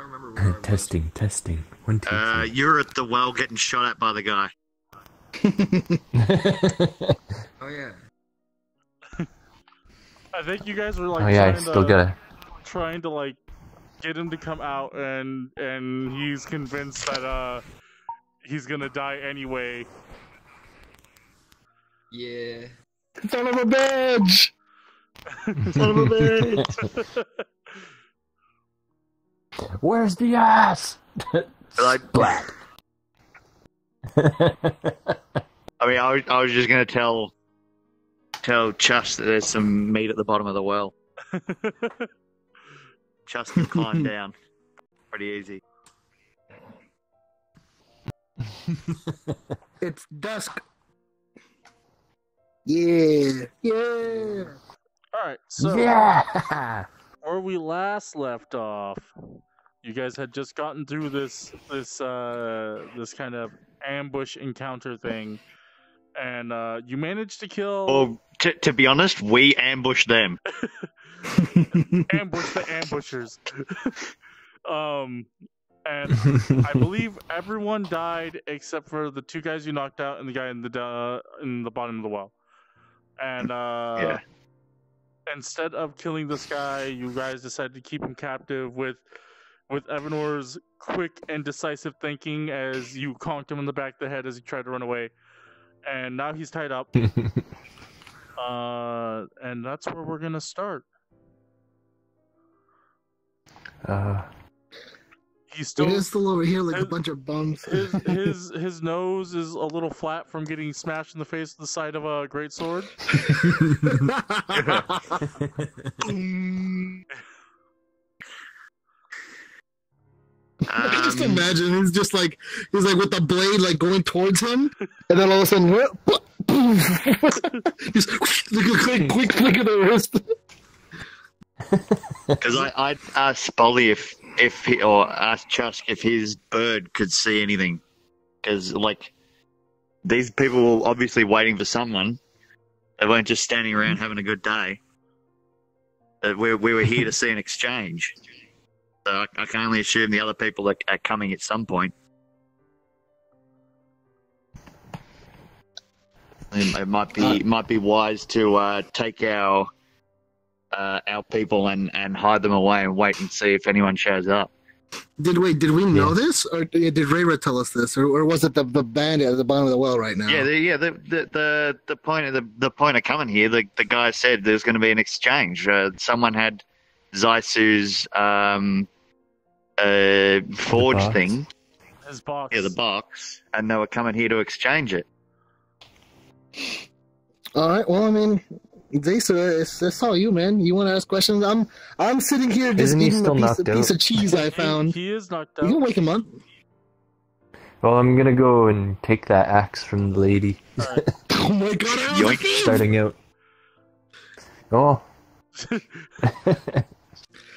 don't remember where I was. Testing. 1, 2, 3. You're at the well getting shot at by the guy. Oh yeah. I think you guys were like Oh yeah, I still gotta. trying to like get him to come out, and he's convinced that he's gonna die anyway. Yeah. Son of a bitch! Son of a bitch! Where's the ass? Like, Black. I mean, I was just gonna tell Chusk that there's some meat at the bottom of the well. Chusk can climb down pretty easy. It's dusk. Yeah. Yeah. Alright, so Yeah. where we last left off, you guys had just gotten through this kind of ambush encounter thing, and you managed to kill. Well, to be honest, we ambushed them. Ambush the ambushers. And I believe everyone died except for the 2 guys you knocked out and the guy in the bottom of the well. And Yeah. instead of killing this guy, you guys decided to keep him captive with Evanor's quick and decisive thinking as you conked him in the back of the head as he tried to run away. And now he's tied up. And that's where we're gonna start. He's still. It is still over here like a bunch of bums. His nose is a little flat from getting smashed in the face with the side of a greatsword. Just imagine he's like with the blade like going towards him, and then all of a sudden, just quick flick of the wrist. Because I asked Spoly if he, or asked Chusk if his bird could see anything. Because, like, these people were obviously waiting for someone. They weren't just standing around having a good day. We were here to see an exchange. So I can only assume the other people are coming at some point. It might be wise to take our people and hide them away and wait and see if anyone shows up. Did we know this, or did Reira tell us this, or was it the bandit at the bottom of the well right now? Yeah. The point of coming here, the guy said there's going to be an exchange. Someone had Zeisu's forge thing. His box. Yeah, the box, and they were coming here to exchange it. All right. Well, I mean, Zeisu, it's all you, man. You want to ask questions? I'm sitting here just eating a piece of cheese I found. He is knocked out. You can wake him up. Well, I'm gonna go and take that axe from the lady. Right. Oh my god! Starting out. Oh.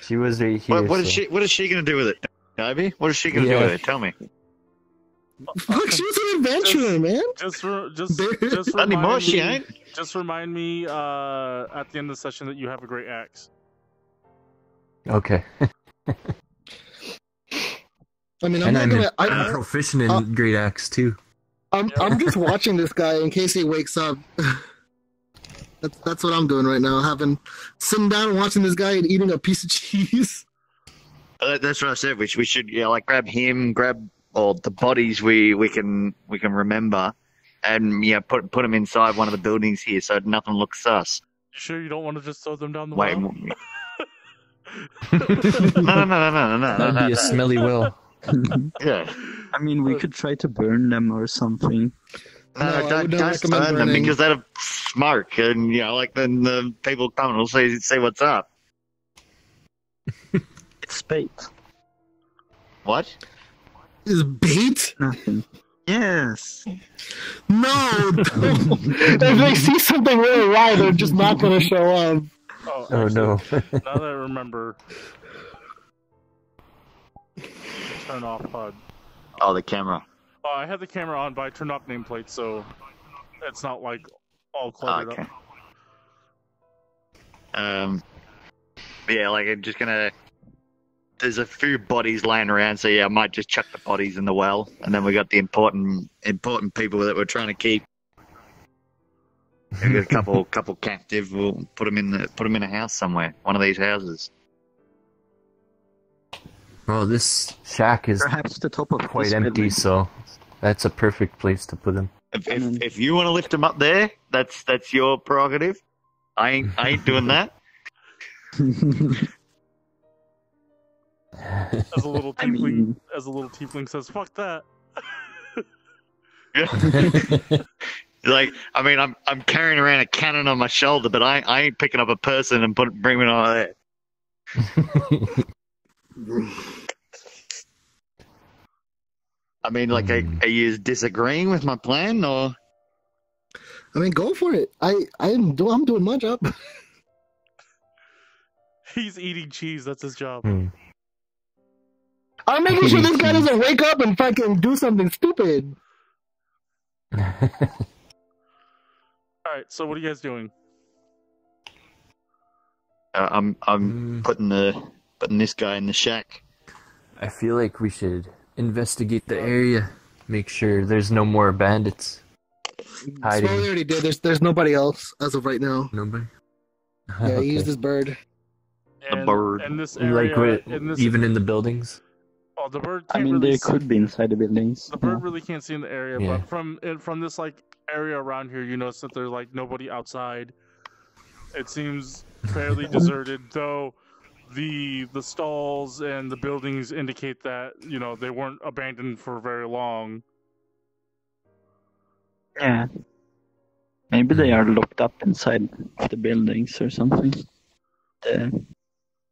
She was right here. What is she going to do with it, Dyabie? What is she going to do with it? Tell me. Fuck, she was an adventurer, man. Just Not remind anymore, me, she ain't. Just remind me at the end of the session that you have a great axe. Okay. I mean, I'm proficient in great axe too. I'm just watching this guy in case he wakes up. That's what I'm doing right now. Sitting down and watching this guy and eating a piece of cheese. That's what I said. We should grab him, grab all the bodies we can remember, and put them inside one of the buildings here so nothing looks sus. You sure you don't want to just throw them down the well? No. That'd be a smelly well. Yeah. I mean, we could try to burn them or something. No, don't burn them because that'll smoke, and then the people coming will see what's up. It's bait. What? Is bait? Nothing. Yes. No. If they see something really right, they're just not going to show up. Oh no. Now that I remember, turn off HUD. Oh, the camera. I had the camera on, but I turned off nameplate, so it's not like all cluttered up. Yeah, I'm just gonna there's a few bodies laying around, so yeah, I might just chuck the bodies in the well, and then we got the important people that we're trying to keep. We got a couple captive. We'll put them in a house somewhere, one of these houses. Well, this shack is Perhaps the top of quite this empty, building. so that's a perfect place to put him. If you want to lift them up there, that's your prerogative. I ain't doing that. As a little tiefling says, "Fuck that." Like, I mean, I'm carrying around a cannon on my shoulder, but I ain't picking up a person and bringing it on there. I mean, like, are you disagreeing with my plan, or? I mean, go for it. I'm doing my job. He's eating cheese. That's his job. I'm making sure this guy doesn't wake up and fucking do something stupid. Alright, so what are you guys doing? I'm putting this guy in the shack. I feel like we should investigate the area, make sure there's no more bandits hiding. Smiley already did. There's nobody else as of right now. Nobody? Yeah, Okay. he used his bird. The bird. And this area, Like, in even in the buildings? oh, the bird I can't mean, really they see, could be inside the buildings. the bird really can't see in the area, Yeah. but from this like area around here, you notice that there's like nobody outside. It seems fairly deserted, though the stalls and the buildings indicate that, you know, they weren't abandoned for very long. Yeah. Maybe they are locked up inside the buildings or something. The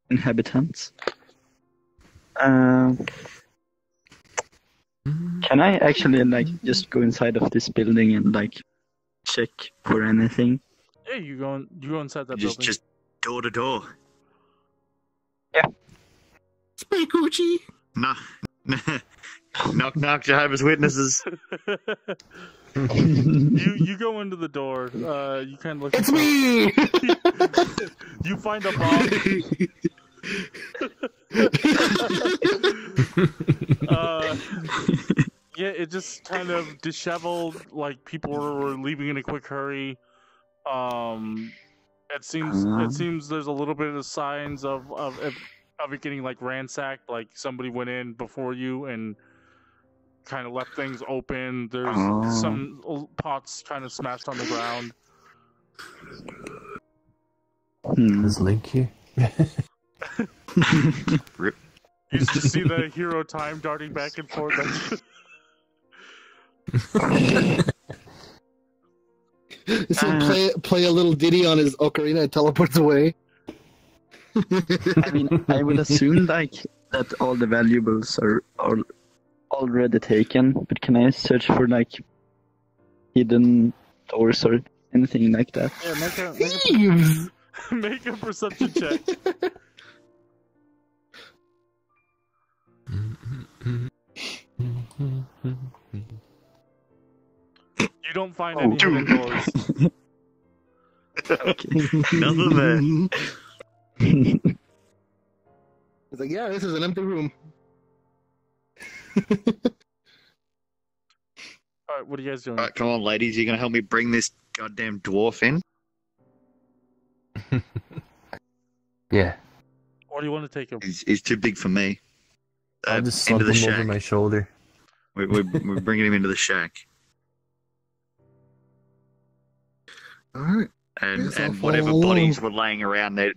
inhabitants. Can I actually just go inside of this building and check for anything? Yeah, you go inside that building. Just door to door. Spray Gucci. No. Knock knock, Jehovah's Witnesses. You go into the door. You kind of look. It's me. You find a bomb. Yeah, it just kind of disheveled. Like people were leaving in a quick hurry. It seems there's a little bit of signs of it getting like ransacked. Like somebody went in before you and kind of left things open. There's some pots kind of smashed on the ground. Is Link here? Rip. You just see the hero time darting back and forth. So play a little ditty on his ocarina and teleports away. I mean, I would assume that all the valuables are already taken, but can I search for hidden doors or anything like that? Yeah, make a perception check. You don't find any hidden doors. Nothing there. He's like, yeah, this is an empty room. Alright, what are you guys doing? Alright, come on, ladies. You're going to help me bring this goddamn dwarf in? Yeah. Or do you want to take him? He's too big for me. I'll just into slump the him over shack. my shoulder. We're bringing him into the shack. All right. And Yes, I'll whatever follow bodies were laying around, they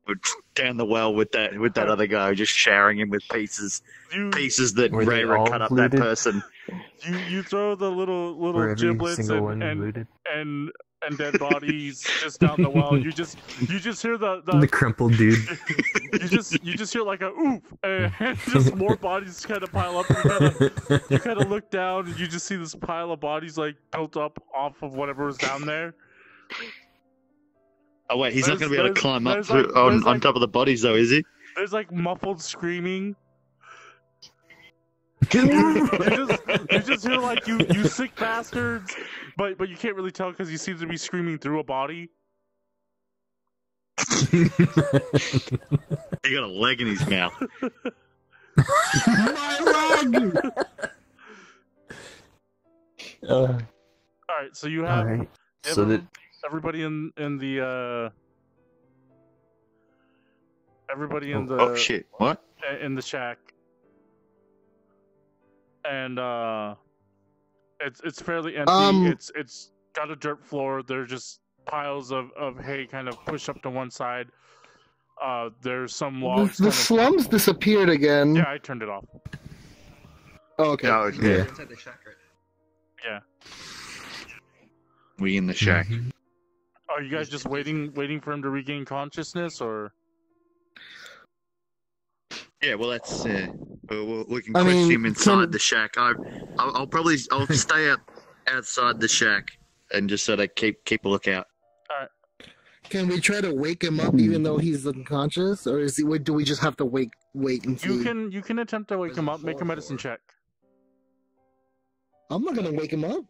were down the well with that other guy, just showering him with pieces that Were they Reira all cut up looted? that person. You throw the little Were every giblets single one looted? and dead bodies just down the well. You just hear The crumpled dude. you just hear like a oof, and just more bodies kind of pile up. You kind of look down and you just see this pile of bodies like built up off of whatever was down there. Oh wait, he's not going to be able to climb up there's on top of the bodies though, is he? There's like muffled screaming. you just hear like you sick bastards, but you can't really tell because you seem to be screaming through a body. He got a leg in his mouth. My leg! All right, so you have, Alright. So that everybody in the everybody in the Oh shit! What? in the shack, and it's fairly empty. It's got a dirt floor. There's just piles of hay kind of pushed up to one side. There's some logs. The slums disappeared again. Yeah, I turned it off. Oh, okay. Oh, We're yeah. inside the shack right now. Yeah. We in the shack. Mhm. Are you guys just waiting for him to regain consciousness, or? Yeah, well, that's we can I question mean, him inside the shack. I'll probably stay outside the shack and just sort of keep a lookout. Can we try to wake him up even though he's unconscious, or do we just have to wait and see? You can attempt to wake him up. Make a medicine check. I'm not gonna wake him up.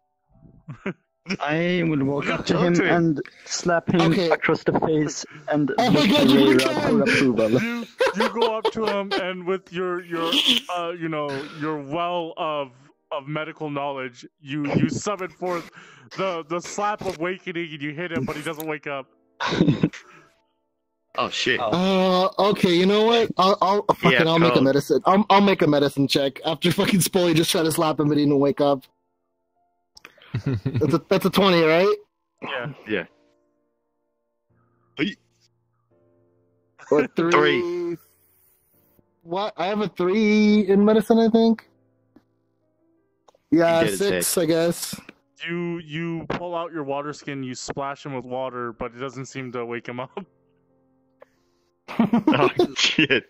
I will walk up to Talk him to him. and slap him across the face and Oh my look God, to you Reira killed him! for approval. You go up to him, and with your your well of medical knowledge, you summon forth the slap of awakening, and you hit him, but he doesn't wake up. Oh shit! Okay, you know what? I'll make a cool. medicine. I'll make a medicine check after fucking Spoly just tried to slap him, but he didn't wake up. That's a 20, right? Yeah. Yeah. Or 3. 3. What? I have a 3 in medicine, I think. Yeah, You did it, 6, I guess. You pull out your water skin, you splash him with water, but it doesn't seem to wake him up. Oh shit!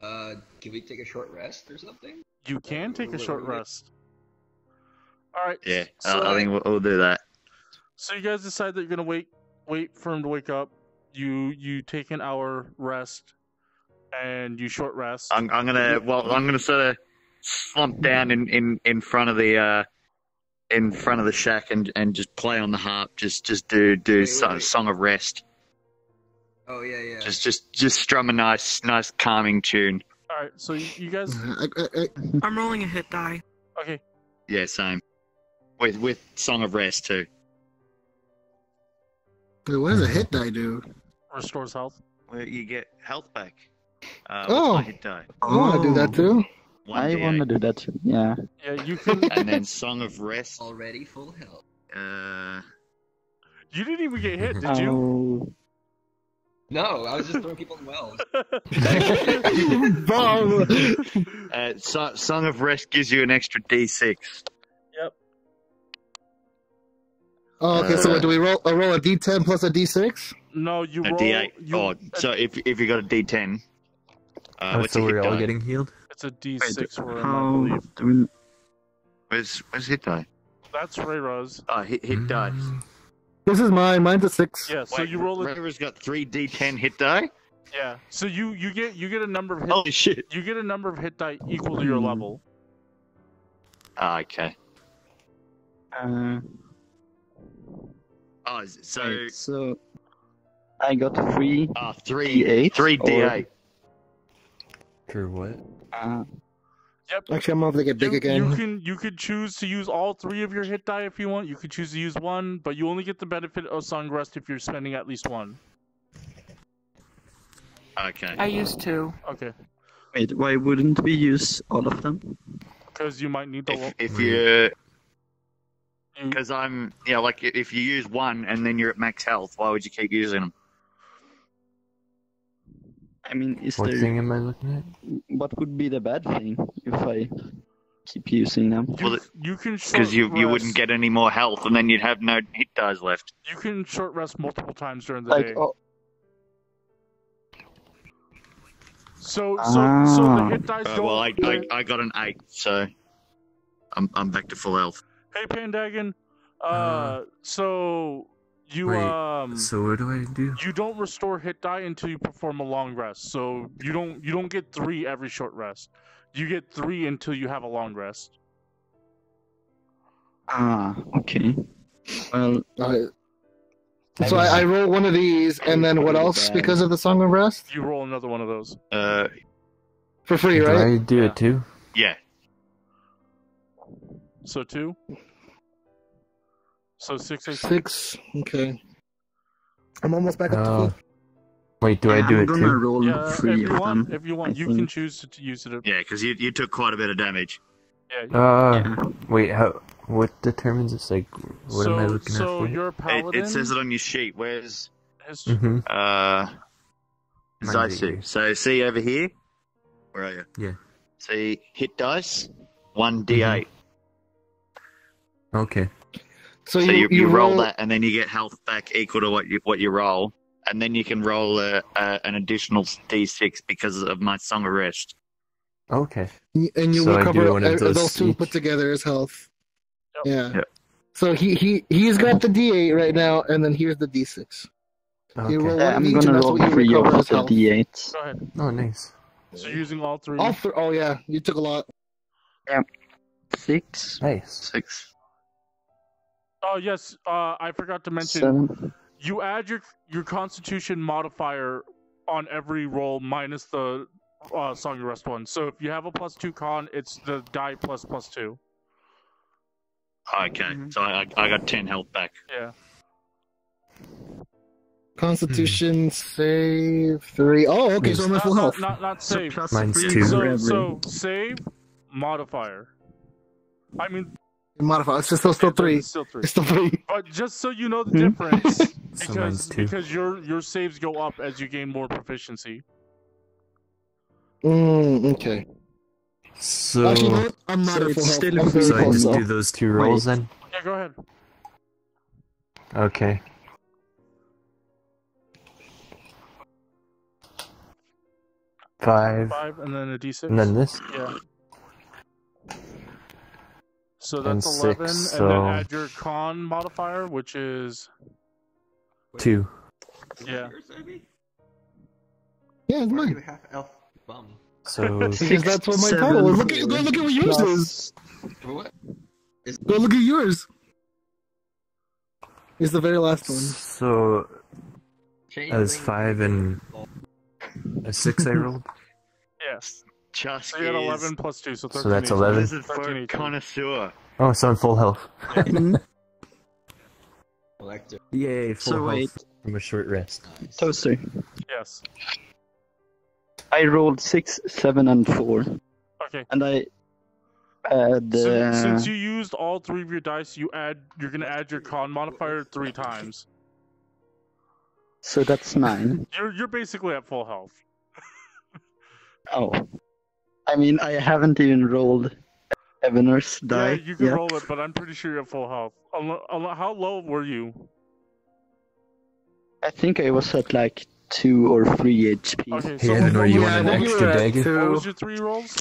Can we take a short rest or something? You can take a short rest. All right. Yeah, So, I think we'll do that. so you guys decide that you're gonna wait for him to wake up. You take an hour rest, and you short rest. I'm gonna sort of slump down in front of the shack and just play on the harp. Just do Wait. Song of Rest. Oh yeah. Just strum a nice calming tune. All right. So you guys. I'm rolling a hit die. Okay. Yeah, same. With Song of Rest too. Wait, what does a hit die do? Restores health. Where you get health back. Oh. What's my hit die? I want to do that too. I 1d8. want to do that too. Yeah. Yeah, you can. And then Song of Rest. Already full health. You didn't even get hit, did you? Oh. No, I was just throwing people in wells. Song of Rest gives you an extra d6. Yep. Oh, okay, so what, do we roll a d10 plus a d6? No, you A roll. d8. So if you got a d10, what's so your we're hit all die? getting healed? It's a D6 for him, I How believe. do we... Where's hit die? That's Reira's. Oh, hit die. This is mine. Mine's a 6. Yeah. So Wait, you roll it. Reira's got 3 d10 hit die. Yeah. So you get a number of hit. Holy shit! You get a number of hit die equal to your level. Okay. Oh, so Wait, so I got 3 3 D8 3d8. For what? Yep. Actually, I'm gonna have to get big again. You could choose to use all 3 of your hit die if you want. You could choose to use 1, but you only get the benefit of Song of Rest if you're spending at least 1. Okay. I used 2. Okay. Wait, why wouldn't we use all of them? Because you might need the. If you, because I'm, like if you use 1 and then you're at max health, why would you keep using them? I mean, is What there... thing am I looking at? What would be the bad thing if I keep using them? You can Because you wouldn't get any more health, and then you'd have no hit dies left. You can short rest multiple times during the Like, day. oh, So the hit dice don't. Well, I got an 8, so I'm back to full health. Hey Pandagon, so you Wait, so what do I do? you don't restore hit die until you perform a long rest. So you don't get 3 every short rest. You get 3 until you have a long rest. okay. Well, So I roll one of these, and then what else because of the Song of Rest? You roll another one of those. For free, Do right? I do it too? Yeah. So 2. So 6, 8, 6. Okay. I'm almost back up to full. Wait, do I do I'm it gonna too? roll Yeah, if 3 you of want, them. you can choose to use it. Yeah, because you took quite a bit of damage. Yeah. Wait, what determines this? Like, what am I looking at? So you're a paladin. It says it on your sheet. Where's Mm-hmm. Zeisu? So see over here. Where are you? Yeah. See hit dice, 1d8. Okay. So you roll that, and then you get health back equal to what you roll, and then you can roll an additional d6 because of my Song of Rest. Okay. And you So I do recover one of those two each. put together as health. Yep. Yeah. Yep. So he's got the D8 right now, and then here's the D6. Okay. You roll Yeah, one I'm of each, and gonna that's roll what you 3 recover of as the health. D8s. Go ahead. Oh, nice. So you're using all 3. Oh yeah, you took a lot. 6, Nice. 6. Oh yes, I forgot to mention. 7. You add your Constitution modifier on every roll minus the Song of Rest one. So if you have a +2 con, it's the die +2. Okay, so I got 10 health back. Yeah. Constitution save 3. Oh, okay, so I'm at full health. Not save. plus Mine's 3 two. for every. So save modifier. I mean, Modify. It's still 3. It's still 3. It's still 3. But just so you know the difference, So mine's 2. because your saves go up as you gain more proficiency. Okay. So, Actually, you know what? I'm not So at full it's health. still I'm very so I close, just though. do those 2 rolls then? Yeah, go ahead. Okay. Five. 5 and then a d6. And then this? Yeah. So And that's 11, 6, and then so- add your con modifier, which is 2. yeah. Yeah, it's Why are mine. you half elf bum? So, Because that's what my 7, total is. Go look at what yours is. For what? Go look at yours. It's the very last one. so Change as ring. 5 and a 6 I rolled? Yes. Chusk So you had is 11 plus 2, so 13. So that's 18. 11. This is 13, for 18. connoisseur. Oh, so I'm full health. Collector. Yay, full So health wait, from a short rest. Nice. Toaster. Yes. I rolled 6, 7, and 4, Okay. and I add. Since you used all 3 of your dice, you're gonna add your con modifier 3 times. So that's 9. You're basically at full health. Oh, I mean, I haven't even rolled Evanor's die Yeah, you can yet. roll it, but I'm pretty sure you're at full health. How low were you? I think I was at like 2 or 3 HP. Okay, Hey, so Evanor, you Yeah, want an I think extra you were at dagger? what 2. was your 3 rolls?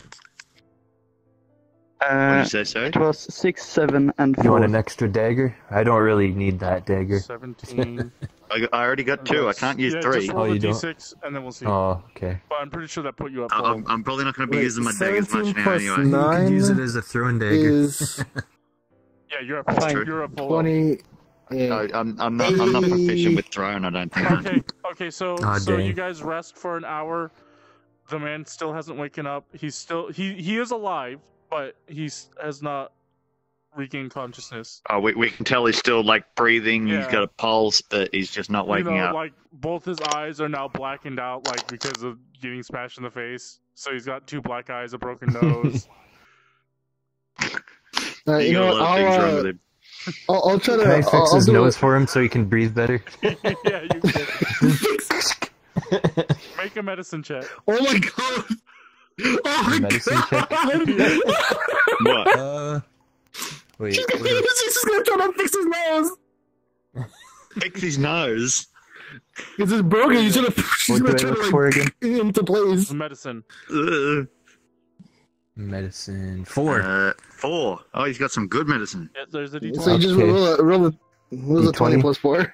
What did you say, sorry? It was 6, 7, and 4. You want an extra dagger? I don't really need that dagger. 17. I already got 2. I can't use yeah, 3. Just roll Oh, a you don't? d6, and then we'll see. Oh, okay. But I'm pretty sure that put you at full. I'm probably not going to be Wait, using my daggers much 17 now plus anyway. You 9 could use it as a throwing dagger. is Yeah, you're at full. Fine. You're at full. 20. Yeah. I'm not proficient with throwing, I don't think. Okay. So Aw, so dang. you guys rest for an hour. The man still hasn't waken up. He's still he is alive, but has not regained consciousness. We can tell he's still like breathing, he's Yeah. got a pulse, but he's just not waking up. Like both his eyes are now blackened out, like because of getting smashed in the face. So he's got 2 black eyes, a broken nose. You He got know a what? lot of things wrong with him. I'll try to. Can I fix I'll his do nose it. for him so he can breathe better? Yeah, you can. Make a medicine check. Oh my god! Oh my Medicine god! check? What? Wait, She's what is- just gonna try to fix his nose. Fix his nose. It's just broken. She's what gonna do I try look to for again? into place. Medicine. Ugh. Medicine. 4. 4. Oh, he's got some good medicine. Yeah, there's a d20. So you just Okay. roll a 20 D20. plus 4.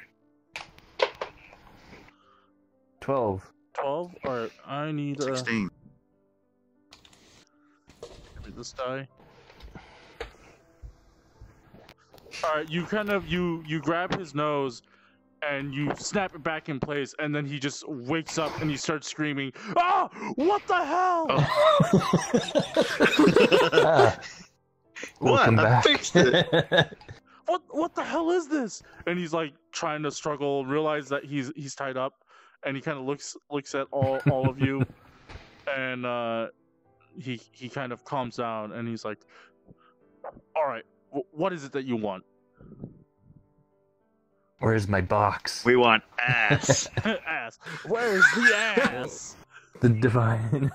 12. 12. All right, I need 16. give me this die. All right, you kind of you grab his nose, and you snap it back in place, and then he just wakes up and he starts screaming, "Ah! What the hell?" What? Welcome I back. fixed it. What the hell is this? And he's like trying to struggle, realize that he's tied up, and he kind of looks at all of you, and he kind of calms down, and he's like, "All right, what is it that you want?" Where's my box? We want ass. Ass. Where's the ass? The divine.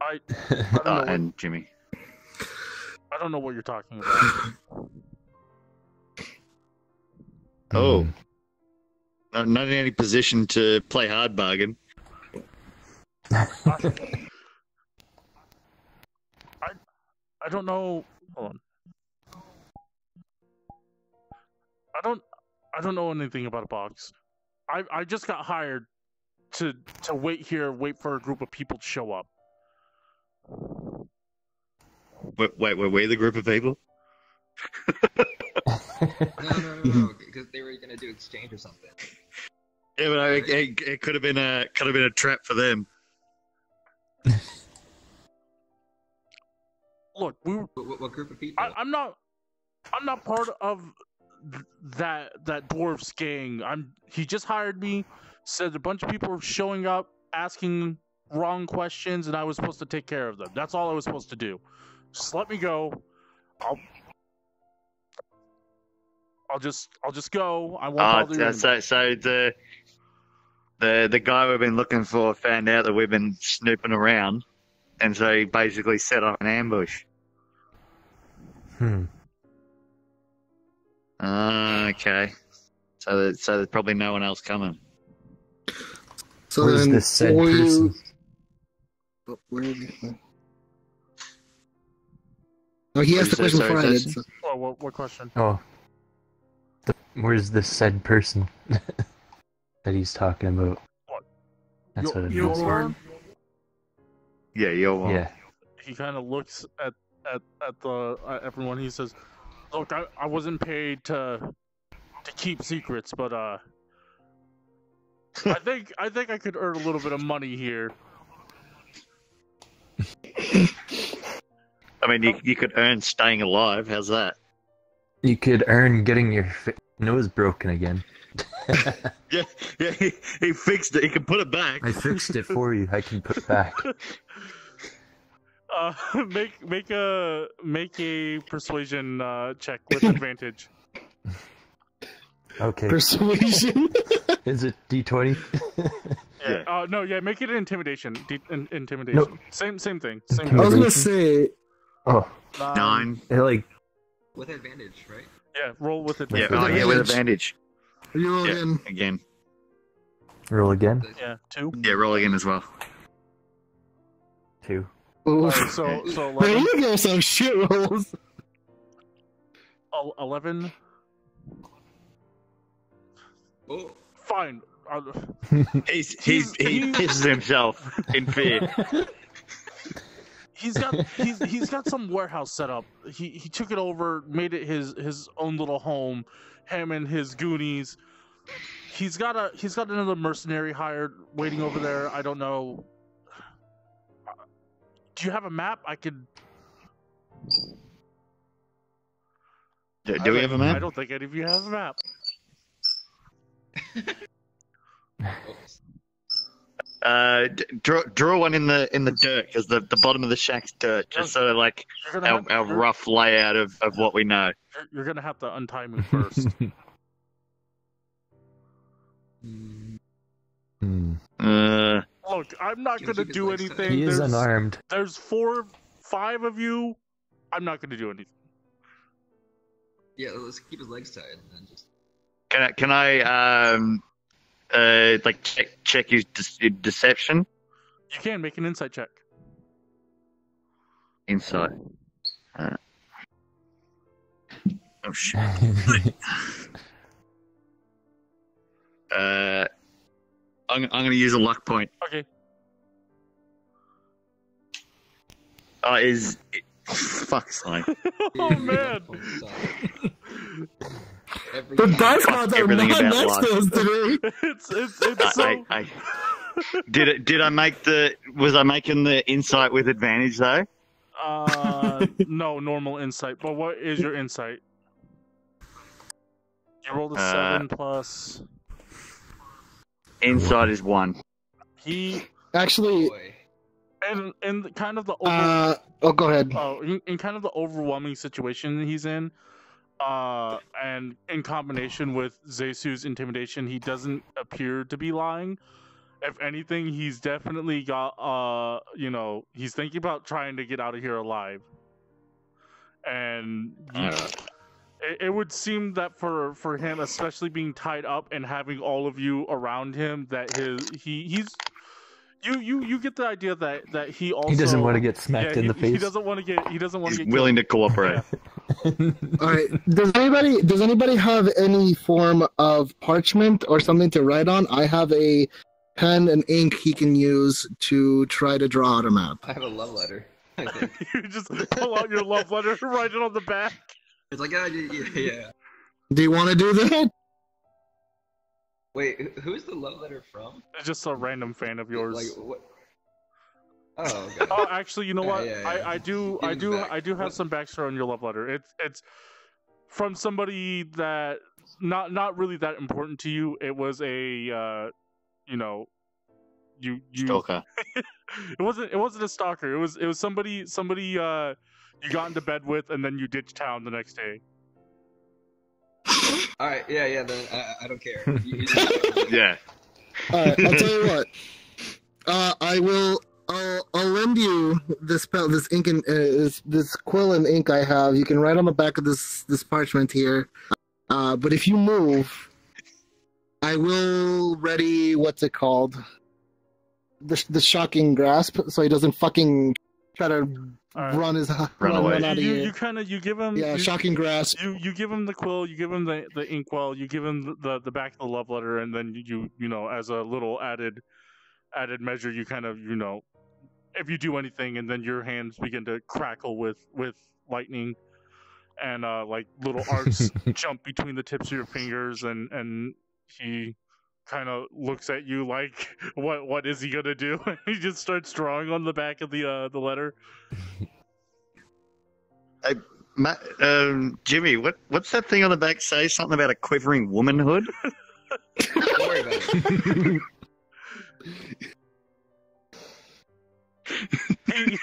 I don't know. And Jimmy. I don't know what you're talking about. Oh. Not in any position to play hard bargain. I don't know. Hold on. I don't know anything about a box. I just got hired to wait here, wait for a group of people to show up. Wait, were we the group of people? No, because they were gonna do exchange or something. Yeah, but it could have been a trap for them. Look, What group of people? I'm not part of that dwarf's gang. He just hired me, said a bunch of people were showing up asking wrong questions, and I was supposed to take care of them. That's all I was supposed to do. Just let me go. I'll just go. I won't bother you. So the guy we've been looking for found out that we've been snooping around, and so he basically set up an ambush. Okay. So there's probably no one else coming. So Where's then, this said person? Where is he? Oh, he asked the question before I did. So. Oh, what question? Oh. Where's the said person that he's talking about? What? That's what it Your is. warm? Yeah, you're one. Yeah. He kind of looks at everyone. He says, "Look, I wasn't paid to keep secrets, but I think I could earn a little bit of money here." I mean, you could earn staying alive. How's that? You could earn getting your nose broken again. Yeah, he fixed it. He can put it back. I fixed it for you. I can put it back. Make a persuasion check with advantage. Okay. Persuasion. Is it D20? Yeah. No, yeah, make it an intimidation. Intimidation. Nope. Same thing. I was gonna say. Oh. 9. Like. With advantage, right? Yeah, roll with Yeah, advantage. yeah, with advantage. You roll Yeah, again. Roll again? Yeah, 2. Yeah, roll again as well. 2. Oof. So Man, 11. you get some shit rolls. 11. Oh, Fine. He pisses himself in fear. He's got some warehouse set up. He took it over, made it his own little home. Him and his goonies. He's got another mercenary hired waiting over there. I don't know. Do you have a map? I could. Do we have a map? I don't think any of you have a map. Draw one in the dirt, because the bottom of the shack's dirt, just so like our rough layout of what we know. You're gonna have to untie me first. Look, I'm not gonna do anything. He is unarmed. There's 4, 5 of you. I'm not gonna do anything. yeah. Let's keep his legs tied and then just. Can I like check his deception? You can make an insight check. Insight. Oh shit. I'm gonna use a luck point. Okay. Fuck's sake. Oh man. The dice gods are everything not about next to us today. It's so. Did I make the? Was I making the insight with advantage though? No, normal insight. But what is your insight? You rolled a 7 plus. Insight is 1. He actually, and kind of the go ahead. In kind of the overwhelming situation he's in, and in combination with Zeisu's intimidation, he doesn't appear to be lying. If anything, he's definitely got he's thinking about trying to get out of here alive. And it would seem that for him, especially being tied up and having all of you around him, that you get the idea that he also he doesn't want to get smacked in the face. He doesn't want to get willing to cooperate. All right. Does anybody have any form of parchment or something to write on? I have a pen and ink he can use to try to draw out a map. I have a love letter. I think. You just pull out your love letter, write it on the back. It's like, yeah. Do you want to do that? Wait, who's the love letter from? It's just a random fan of yours. Like what? Oh, okay. Oh, actually, you know what? Yeah. I do have some backstory on your love letter. It's from somebody that not really that important to you. It was a you Stalker. it wasn't a stalker. It was somebody you got into bed with and then you ditched town the next day. All right, yeah. Then I don't care. Yeah. All right, I'll tell you what. I'll lend you this ink and this quill and ink I have. You can write on the back of this parchment here. But if you move, I will ready what's it called? The shocking grasp, so he doesn't fucking try to run away. Out of you give him shocking grasp. You give him the quill, you give him the inkwell, you give him the back of the love letter, and then you as a little added measure, you kind of if you do anything, and then your hands begin to crackle with lightning, and like little arcs jump between the tips of your fingers, and he kind of looks at you like, what is he gonna do? He just starts drawing on the back of the letter. Jimmy, what's that thing on the back say? Something about a quivering womanhood? Don't worry about it.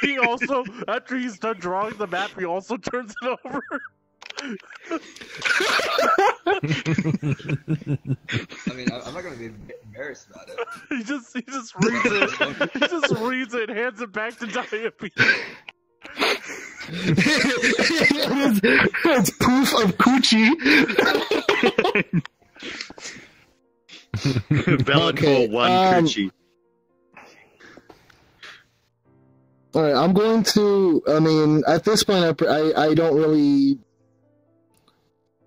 He also, after he's done drawing the map, he also turns it over. I mean, I'm not gonna be embarrassed about it. He just reads it. He just reads it, hands it back to Dyabie. It's proof of coochie. Valid for one coochie. All right, I'm going to. I mean, at this point, I don't really.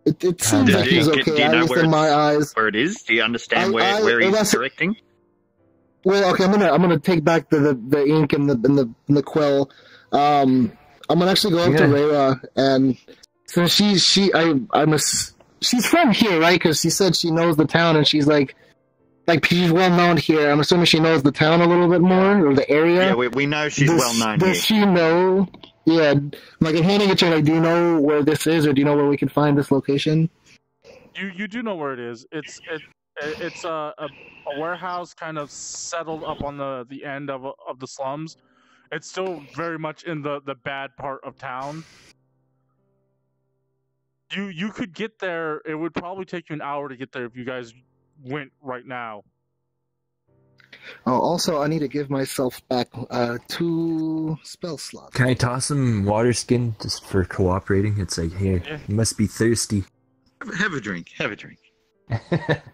It seems like he's okay. Do you know in my eyes. Where it is? Do you understand where he's directing? Well, okay, I'm gonna take back the ink and the quill. I'm gonna actually go up to Reira, and so she's from here, right? Because she said she knows the town, and she's like she's well known here. I'm assuming she knows the town a little bit more, or the area. Yeah, we know she's well known here. Does she know? Yeah, like I'm handing it to her. Like, do you know where this is, or do you know where we can find this location? You do know where it is. It's a warehouse kind of settled up on the end of the slums. It's still very much in the bad part of town. You could get there. It would probably take you an hour to get there if you guys went right now. Oh, also, I need to give myself back 2 spell slots. Can I toss him water skin just for cooperating? It's like, here, you must be thirsty. Have a drink.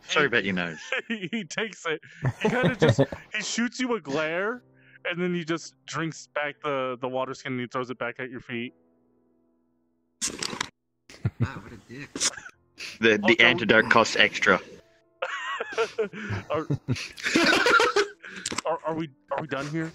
Sorry about your nose. He takes it. He kind of just he shoots you a glare, and then he just drinks back the water skin and he throws it back at your feet. Wow, what a dick. The antidote costs extra. Are we done here?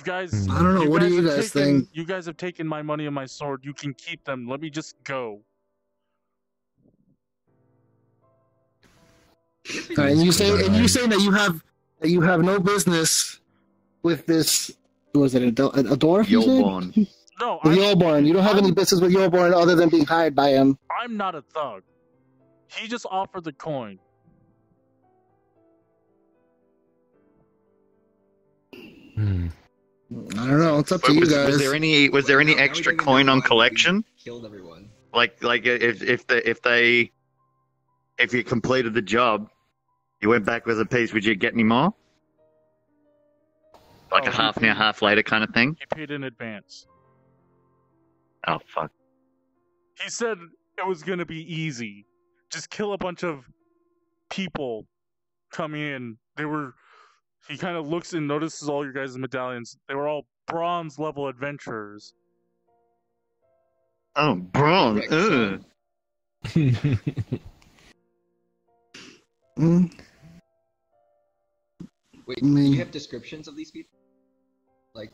guys, I don't know. What do you guys think? You guys have taken my money and my sword. You can keep them. Let me just go. All right, and you say that you have no business with this. Was it a dwarf? Yolborn. No, With Yolborn. You don't have any business with Yolborn other than being hired by him. I'm not a thug. He just offered the coin. Hmm. I don't know. It's up to you guys. Was there any extra coin on collection? Killed everyone. Like if you completed the job, you went back with a piece. Would you get any more? Like a half now, half later kind of thing? He paid in advance. Oh, fuck. He said it was going to be easy. Just kill a bunch of people coming in. He kind of looks and notices all your guys' medallions. They were all bronze level adventurers. Oh, bronze. Ugh. Wait, do you have descriptions of these people? Like,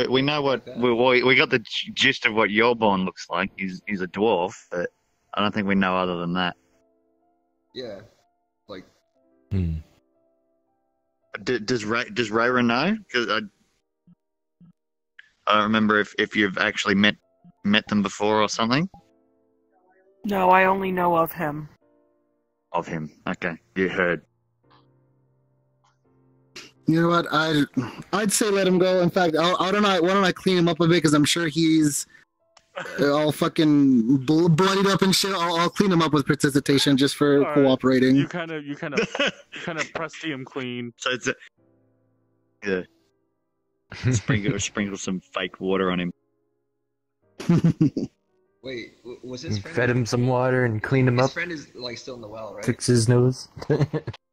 We know what we got the gist of what Yolborn looks like. He's a dwarf, but I don't think we know other than that. yeah, like. Does Reira know? Because I don't remember if you've actually met them before or something. No, I only know of him. Of him, okay. You heard. You know what? I'd say let him go. In fact, why don't I clean him up a bit because I'm sure he's all fucking bloodied up and shit. I'll clean him up with precipitation just for cooperating. You kind of pressed him clean. So it's sprinkle some fake water on him. Wait, was his friend? Fed him some water and cleaned him up. His friend is like still in the well, right? Fix his nose.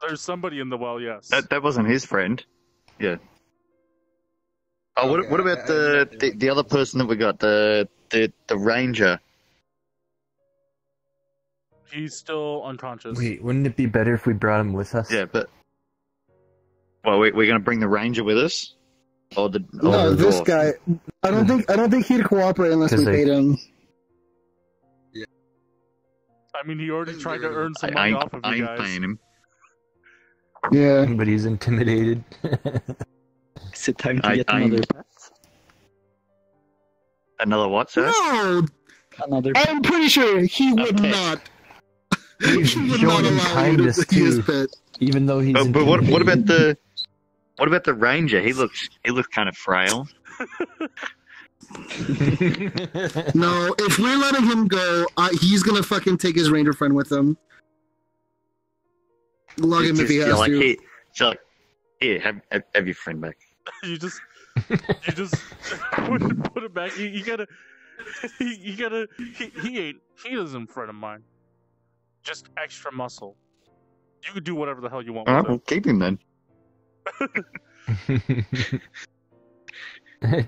There's somebody in the well, yes. That wasn't his friend. Yeah. Oh, Okay, what about the other person that we got? The ranger. He's still unconscious. Wait, wouldn't it be better if we brought him with us? Yeah, but well, we're going to bring the ranger with us, or the No, the this dwarf? guy. I don't think he'd cooperate unless we paid him. I mean, he already tried to earn some money off of I you ain't guys. paying him. Yeah. But he's intimidated. Is it time to get another pet? Another what, sir? No, Another pet? I'm pretty sure he would Okay. not. He's He would showing not him allow you kindness to be his too, pet. even though he's. But what about intimidated. the ranger? He looks kind of frail. No, if we're letting him go, he's gonna fucking take his ranger friend with him. Lug him if he has to. Here, have your friend back. you just put it back. You gotta. He isn't a friend of mine. Just extra muscle. You can do whatever the hell you want All with right, we'll keep him then.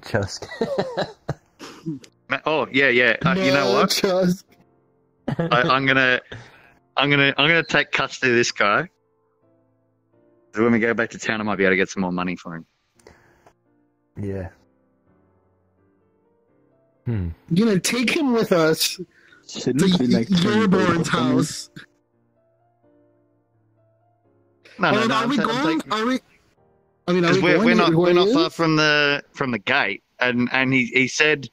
Chusk. Oh yeah. You know what? Chusk. I'm gonna take custody of this guy. So when we go back to town, I might be able to get some more money for him. Yeah. You're gonna take him with us Shouldn't to we like Yorborn's house. No, Are we going? Are we? I mean, are we Because going? we're not far is? from the gate, and he said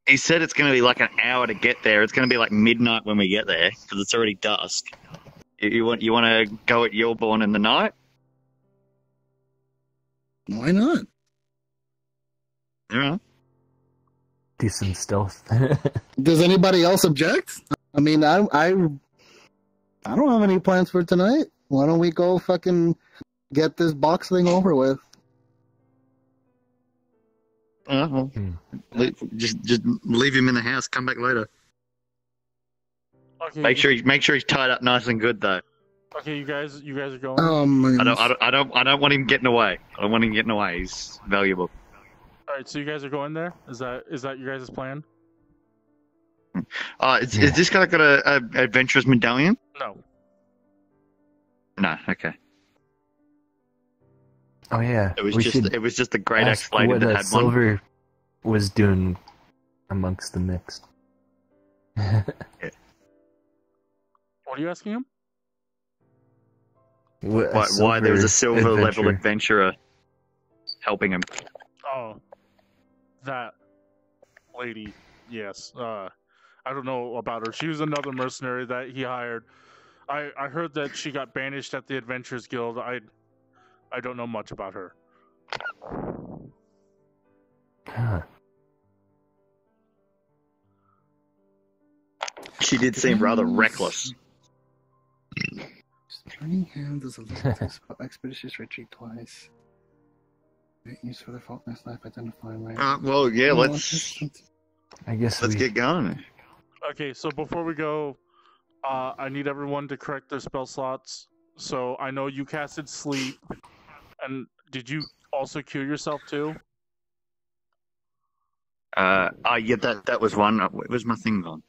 it's going to be like an hour to get there. It's going to be like midnight when we get there because it's already dusk. You want to go at Yolborn in the night? Why not? Yeah. Do some stealth. Does anybody else object? I mean, I don't have any plans for tonight. Why don't we go fucking get this box thing over with? Well, just leave him in the house. Come back later. Okay. Make sure he's tied up nice and good though. Okay, you guys are going. Oh my I goodness. don't want him getting away. I don't want him getting away. He's valuable. All right, so you guys are going there. Is that your guys' plan? Is this guy got a adventurous medallion? No. No. Okay. Oh yeah, It was we just should it was just the great axe ask lady what that had one. Silver was doing amongst the mix. What are you asking him? Why there was a silver level adventurer. adventurer helping him. Oh, that lady. Yes. I don't know about her. She was another mercenary that he hired. I heard that she got banished at the Adventurers Guild. I don't know much about her. Huh. She did seem rather reckless. Turning hand does a little expeditious retreat twice. Use for the faultless life identifying right. Well, yeah, let's I guess let's we get going. Okay, so before we go, I need everyone to correct their spell slots. So I know you casted sleep, and did you also cure yourself too? Yeah, that was one. Where's my thing gone?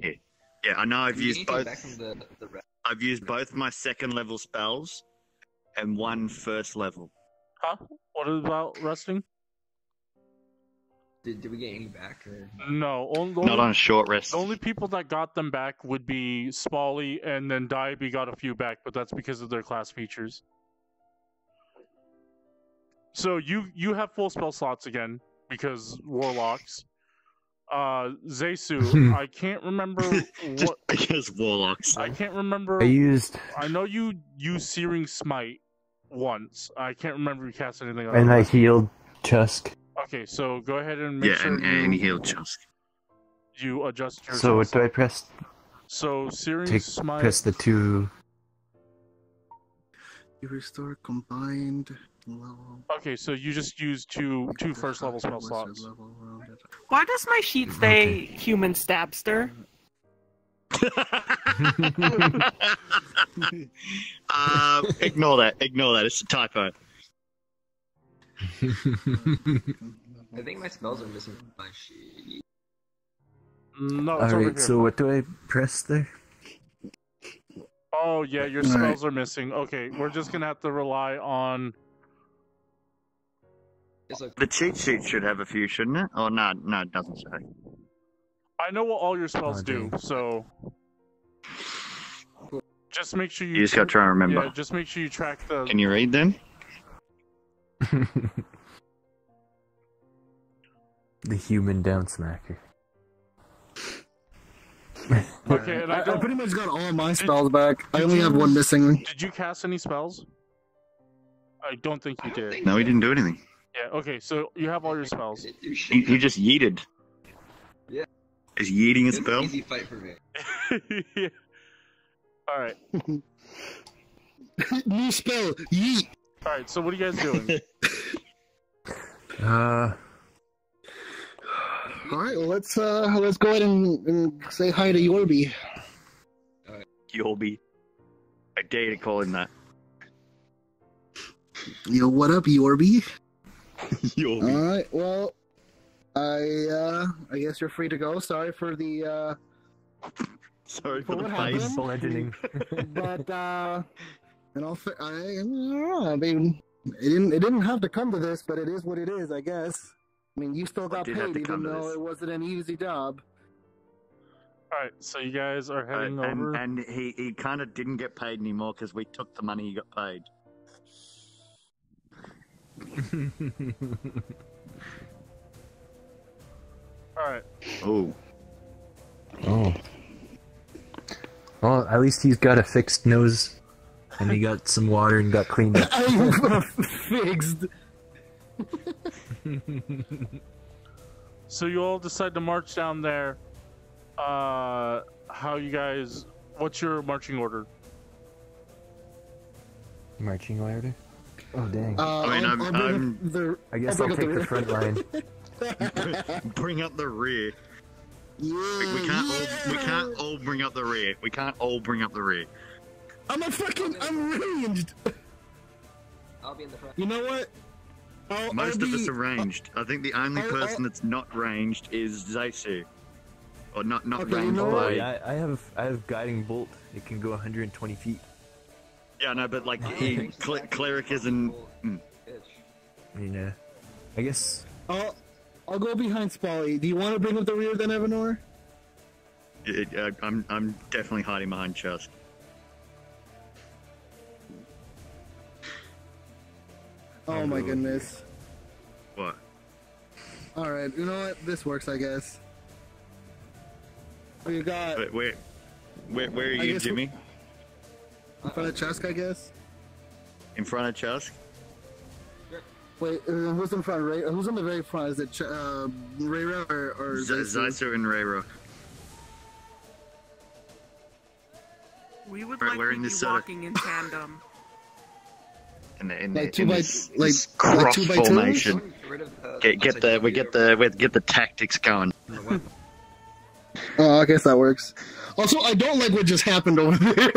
Yeah. I know I've used both. Back from the I've used both my second level spells and one first level. Huh? What about resting? Did we get any back? Or... No. Not on a short rest. The only people that got them back would be Spoly, and then Dyabie got a few back, but that's because of their class features. So you have full spell slots again, because warlocks. Zeisu, I can't remember Just what... because warlocks. I can't remember... I know you used Searing Smite once. I can't remember if you cast anything else. and I healed Chusk. Okay, so go ahead and make sure and he healed Chusk. you adjust your... So what do I press? So Searing To Smite... press the two. You restore combined level. Okay, so you just use two first level spell slots. Why does my sheet say human stabster? Ignore that. It's a typo. I think my spells are missing from my sheet. No, it's over Alright, here. so what do I press there? Oh, yeah, your spells are missing. Okay, we're just gonna have to rely on... It's like The cheat sheet should have a few, shouldn't it? Oh, no, it doesn't say. I know what all your spells Oh, do, dang. so... Just make sure you... You just gotta try and remember. Yeah, just make sure you track the... Can you read them? The human down smacker. Okay, and I I don't... pretty much got all my spells back. I only have one missing. Did you cast any spells? I don't think you did. No, he didn't do anything. Yeah, okay, so you have all your spells. He just yeeted. Yeah. Is yeeting a It's spell? an easy fight for me. Yeah. Alright. New spell, yeet. Alright, so what are you guys doing? All right, well let's go ahead and say hi to Yorby. Yorby. I dare to call him that. Yo, what up, Yorby? Yorby. All right, well, I guess you're free to go. Sorry for the Sorry for for the what face. happened. Bludgeoning. but and I mean, it didn't have to come to this, but it is what it is, I guess. I mean, you still got did paid, have to even come to though this. it wasn't an easy job. Alright, so you guys are heading over. And he kind of didn't get paid anymore because we took the money he got paid. Alright. Oh. Oh. Well, at least he's got a fixed nose. And he got some water and got cleaned up. Fixed. So you all decide to march down there. How you guys... What's your marching order? Marching order? Oh, dang. I mean, I guess I'll take the front line. Bring up the rear. Yeah, We can't all bring up the rear. We can't all bring up the rear. I'm ranged. I'll be in the front. You know what? Most of us are ranged. I think the only person that's not ranged is Zeisu. Or not Okay, ranged you know by... what? Yeah, I have guiding bolt. It can go 120 feet. Yeah, no, but like Cleric cleric isn't... Yeah. I mean, I guess. I'll go behind Spoly. Do you want to bring up the rear then, Evanor? I'm definitely hiding behind Chusk. Oh my goodness. What? Alright, you know what? This works, I guess. Oh, you got... Where are you, Jimmy? In front of Chusk, I guess? In front of Chusk? Wait, who's in front? Who's on the very front? Is it Reira or Zeisu and Reira. We would Right, like we're to in be this, walking in tandem. In Like this like cross 2 by 2? formation. Get the tactics going. Oh, I guess that works. Also, I don't like what just happened over there.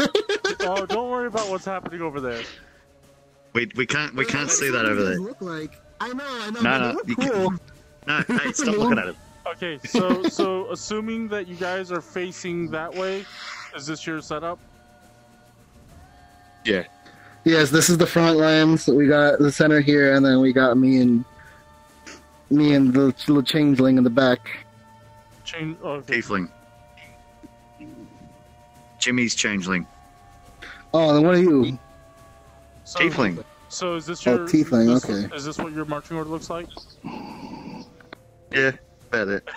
Oh, don't worry about what's happening over there. We can't see that over there. Look like. I know. No, Look you cool. No, hey, stop looking at it. Okay, so assuming that you guys are facing that way, is this your setup? Yeah. Yes, this is the front line. So we got the center here, and then we got me and the little changeling in the back. Okay. Tiefling. Jimmy's changeling. Oh, then what are you? So, Tiefling. So is this your tiefling? is this, Okay. Is this what your marching order looks like? Yeah, about it.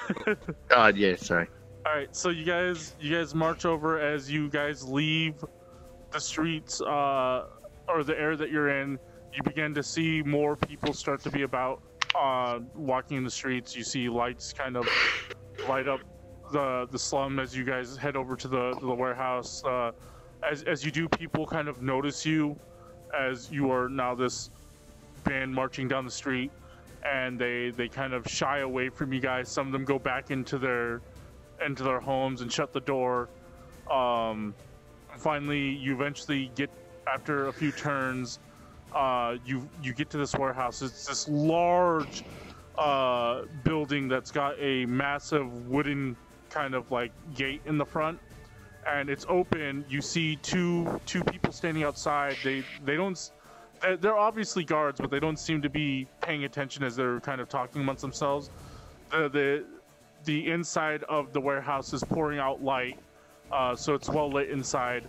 Oh, yeah, sorry. All right, so you guys march over. As you guys leave the streets or the area that you're in, you begin to see more people start to be about walking in the streets. You see lights kind of light up the slum as you guys head over to the warehouse. As you do, people kind of notice you as you are now this band marching down the street, and they kind of shy away from you guys. Some of them go back into their homes and shut the door. Finally, you eventually get, after a few turns, you get to this warehouse. It's this large building that's got a massive wooden kind of like gate in the front, and it's open. You see two people standing outside. They're obviously guards, but they don't seem to be paying attention as they're kind of talking amongst themselves. The inside of the warehouse is pouring out light, so it's well lit inside.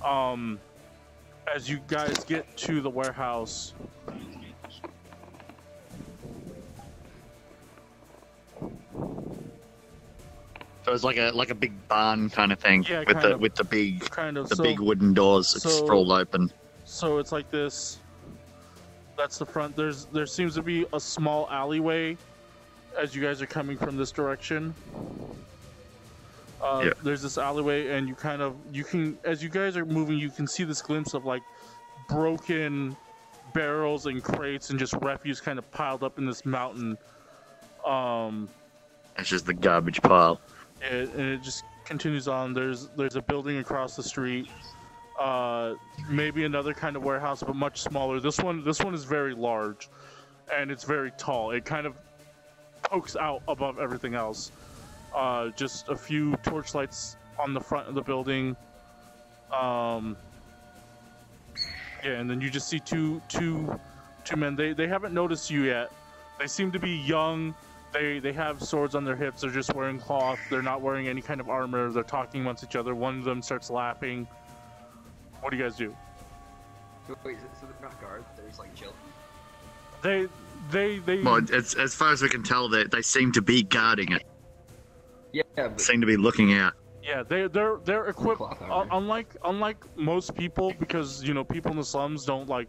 As you guys get to the warehouse, So it's like a big barn kind of thing, Yeah, with the big so, big wooden doors sprawled open. So it's like this. That's the front. There seems to be a small alleyway as you guys are coming from this direction. Yeah. There's this alleyway, and you can, as you guys are moving, you can see this glimpse of like broken barrels and crates and just refuse kind of piled up in this mountain. It's just the garbage pile. And it just continues on. There's a building across the street. Maybe another kind of warehouse, but much smaller. This one is very large, and it's very tall. It kind of pokes out above everything else. Just a few torchlights on the front of the building. Yeah, and then you just see two men. They haven't noticed you yet. They seem to be young. They have swords on their hips. They're just wearing cloth. They're not wearing any kind of armor. They're talking amongst each other. One of them starts laughing. What do you guys do? Wait, so they're not guards, they're just like chill. They Well, as far as we can tell, they seem to be guarding it. Yeah, but Seem to be looking out. Yeah, they're equipped. Cloth armor. Unlike most people, because people in the slums don't like,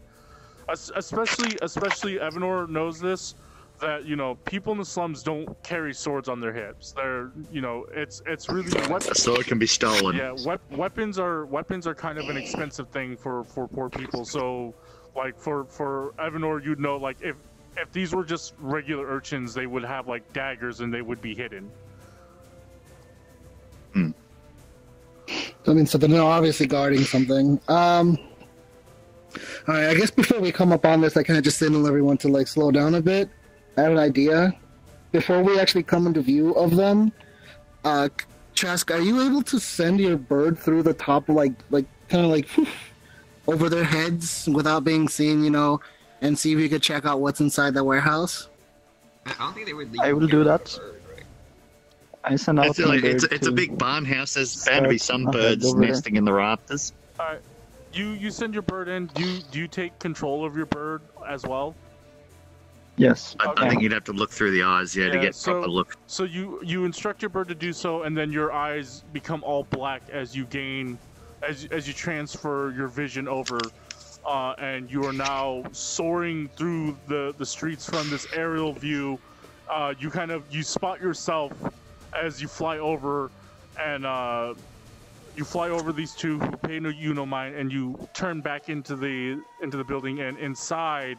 especially Evanor knows this, that people in the slums don't carry swords on their hips. They're it's really A sword can be stolen. yeah, weapons are kind of an expensive thing for poor people. So like for Evanor, you'd know, like if these were just regular urchins, they would have like daggers and they would be hidden. I mean, so they're obviously guarding something. Alright, I guess before we come up on this, I kind of just signal everyone to like slow down a bit. I have an idea. Before we actually come into view of them, Chusk, are you able to send your bird through the top, like kind of like over their heads without being seen? and see if you could check out what's inside the warehouse? I don't think they would leave. I will you do here that. with a bird, right? I send out It's, like, my it's, bird it's a to big barn house. There's bound to be some start birds over there. nesting in the rafters. Alright. You send your bird in. Do you take control of your bird as well? Yes. I think you'd have to look through the eyes, to get proper look. So you instruct your bird to do so, and then your eyes become all black as you transfer your vision over, and you are now soaring through the streets from this aerial view. You spot yourself as you fly over, and you fly over these two who pay you no mind, and you turn back into the building, and inside.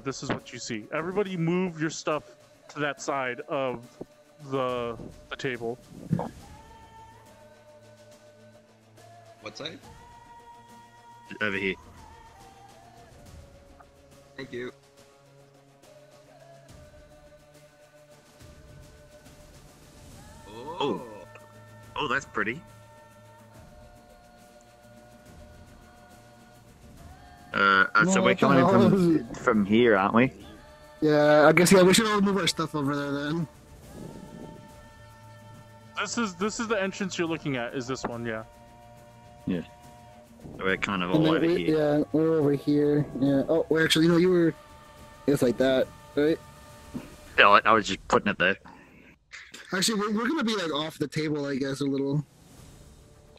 This is what you see. Everybody move your stuff to that side of the table. What side? Over here. Thank you. Oh. Oh, that's pretty. So we're coming from here, aren't we? Yeah, I guess we should all move our stuff over there then. This is the entrance you're looking at. Is this one? Yeah. Yeah. So we're kind of all over here. Yeah, we're over here. Yeah. Oh, well, actually, you were. It's like that, right? Yeah, I was just putting it there. Actually, we're gonna be like off the table, I guess, a little.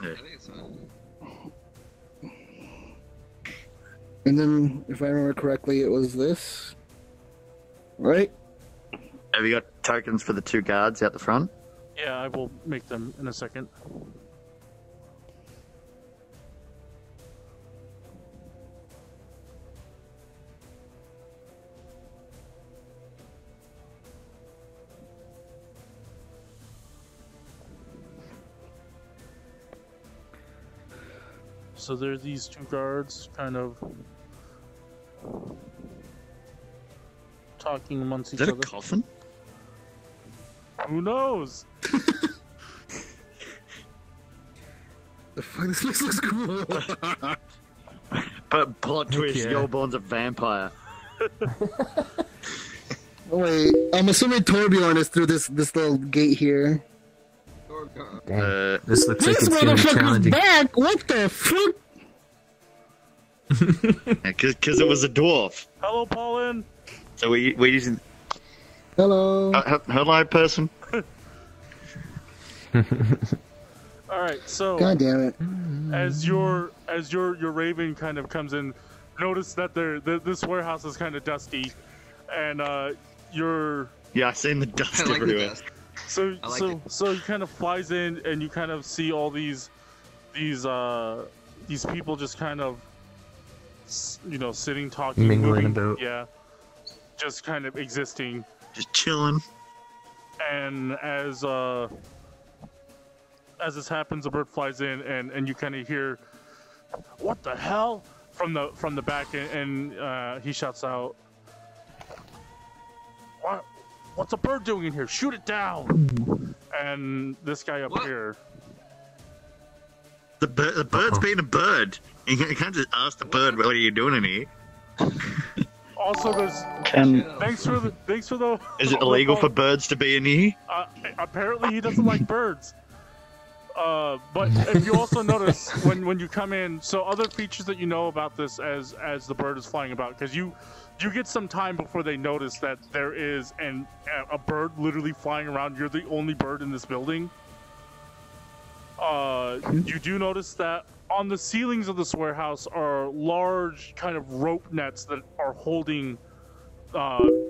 Yeah. I think it's fine. And then, if I remember correctly, it was this, right? Have you got tokens for the two guards out the front? Yeah, I will make them in a second. So there are these two guards kind of talking amongst each Is that other. a coffin? Who knows? The fuck, this place looks cool. But plot twist, yeah. Yolborn's a vampire. Wait, I'm assuming Torbjorn is through this little gate here. Oh, God. Damn, this looks like This it's gonna be motherfucker's challenging. back! What the fuck? Because it was a dwarf. Hello, Paulin. So we using Hello. hello person. All right, so God damn it. as your raven kind of comes in, notice that this warehouse is kind of dusty, and your Yeah, I seen the dust I like the everywhere. dust. so I like so it. so he kind of flies in, and you kind of see all these people just kind of sitting, talking, Mingling moving, about. yeah, just kind of existing. Just chilling. And as this happens, a bird flies in, and you kind of hear, "What the hell?" from the back, and he shouts out, "What's a bird doing in here? Shoot it down!" And this guy up What? here, The bird's being a bird. You can't just ask the bird, "What are you doing in here?" also there's. Can Thanks for the. Is it illegal for birds to be in here? Apparently, he doesn't like birds. But if you also notice when you come in, so other features that you know about this as the bird is flying about, because you get some time before they notice that there is a bird literally flying around. You're the only bird in this building. You do notice that on the ceilings of this warehouse are large kind of rope nets that are holding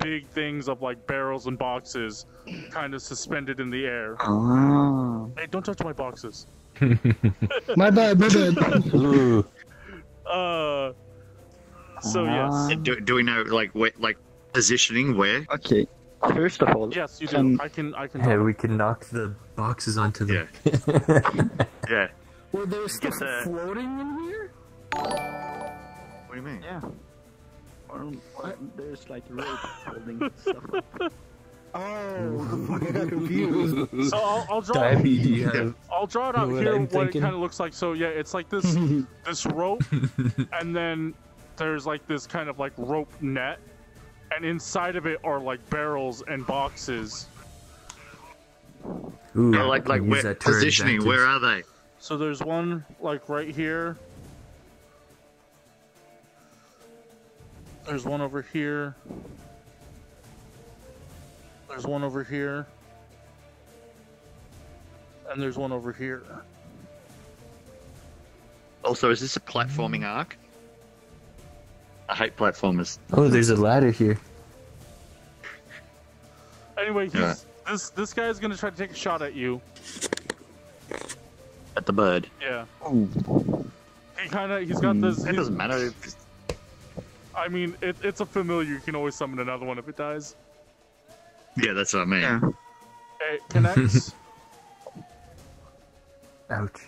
big things of like barrels and boxes kind of suspended in the air. oh, Hey, don't touch my boxes. My bad. Ooh. So yes. Do we know like positioning where? okay. First of all, Yes, you do. I can Yeah, tell. we can knock the boxes onto them. Yeah. Were there stuff the- floating in here? What do you mean? yeah. Or there's like rope holding stuff up. Oh, the fuck, I got confused. So I'll draw. Dyabie, do you have? I'll draw it out know what here. I'm What it thinking? kind of looks like. So yeah, it's like this this rope, and then there's like this kind of like rope net, and inside of it are like barrels and boxes. Ooh, Yeah, like use where, that to our positioning. advantage. Where are they? So there's one like right here. There's one over here. There's one over here. And there's one over here. Also, is this a platforming arc? I hate platformers. Oh, there's a ladder here. Anyway, Yeah. this guy's gonna try to take a shot at you. At the bird. Yeah. Ooh. He's got this. It doesn't matter. If... I mean, it's a familiar. You can always summon another one if it dies. Yeah, that's what I mean. Yeah. It connects. Ouch.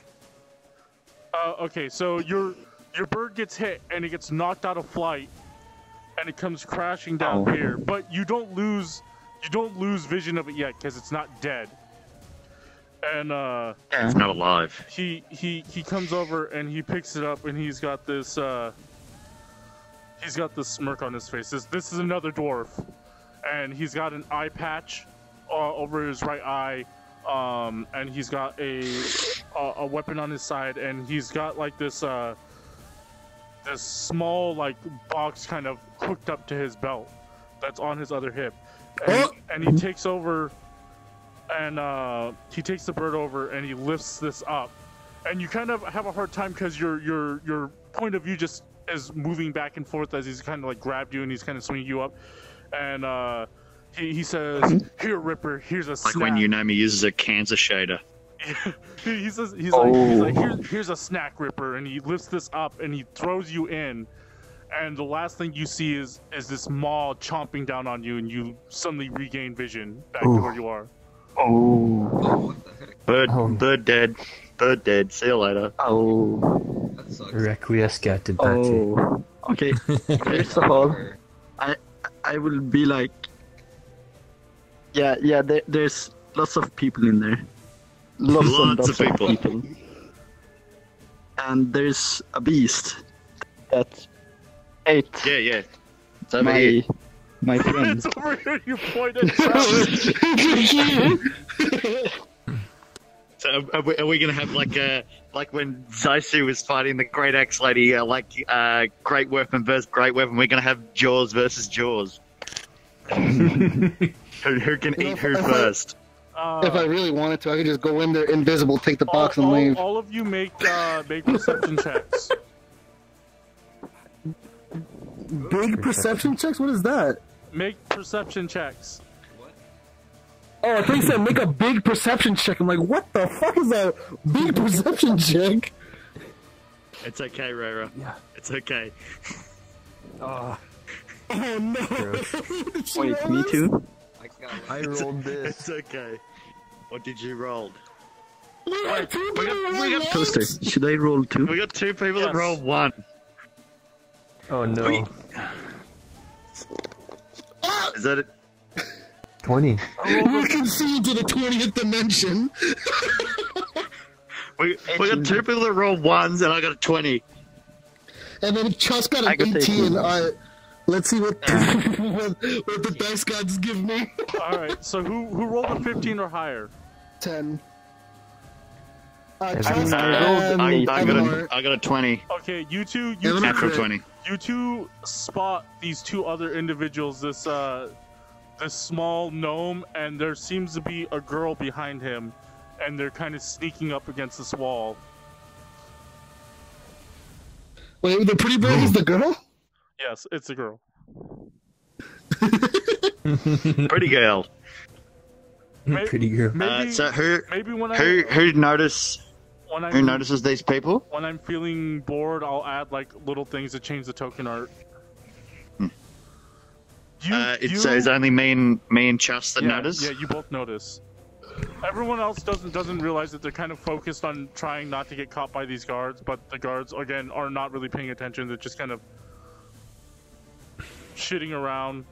Okay, so your bird gets hit and it gets knocked out of flight, and it comes crashing down Oh. here. But you don't lose vision of it yet because it's not dead. And It's not alive. he comes over and he picks it up and he's got this smirk on his face. This is another dwarf, and he's got an eye patch over his right eye. And he's got a weapon on his side, and he's got like this small like box kind of hooked up to his belt that's on his other hip, and he takes over, and he takes the bird over and he lifts this up, and you kind of have a hard time because your point of view just is moving back and forth as he's kind of like grabbed you and he's kind of swinging you up, and he says, "Here, Ripper, here's a Like snack." when Unami uses a cancer shader. he's like, here's a snack, Ripper, and he lifts this up and he throws you in, and the last thing you see is this maw chomping down on you, and you suddenly regain vision back to where you are. Oh. Oh, what the heck? Bird dead. Bird dead. See you later. Oh. That sucks. Requiescat in pace. Oh. Okay. First of all, I will be like, yeah. There's lots of people in there. Lots of people. And there's a beast that ate Yeah. It's over here. my friend. It's over here. You point at Travis. So are we gonna have like when Zeisu was fighting the Great Axe Lady, Great Weapon versus Great Weapon? We're gonna have Jaws versus Jaws. Who can eat who first? If I really wanted to, I could just go in there invisible, take the box, and leave. All of you make perception checks. Big perception checks? What is that? Make perception checks. Oh, I think you said make a big perception check. I'm like, what the fuck is that? Big perception check? It's okay, Reira. Yeah. It's okay. Oh, Oh no! Did she Wait, roll me this? too? I got I rolled this. It's okay. What did you roll? We got two people we got roll Toaster, this? should I roll too? We got two people that Yes. rolled one. Oh no. Is that it? 20. We can see into the 20th dimension. We got two people that rolled ones, and I got a 20. And then Chusk got I an could take 18. one. Let's see what what the dice gods give me. All right. So who rolled a 15 or higher? 10. I Chusk rolled and Evanor. I got a 20. Okay, you two Natural 20. You two spot these two other individuals, this small gnome, and there seems to be a girl behind him, and they're kind of sneaking up against this wall. Wait, the pretty bird is the girl? Yes, it's a girl. Pretty girl. Pretty girl. Maybe, So who when who notices these people? When I'm feeling bored, I'll add like little things to change the token art. So it's only me and Chusk that notice. Yeah, you both notice. Everyone else doesn't realize that they're kind of focused on trying not to get caught by these guards, but the guards again are not really paying attention. They're just kind of shitting around.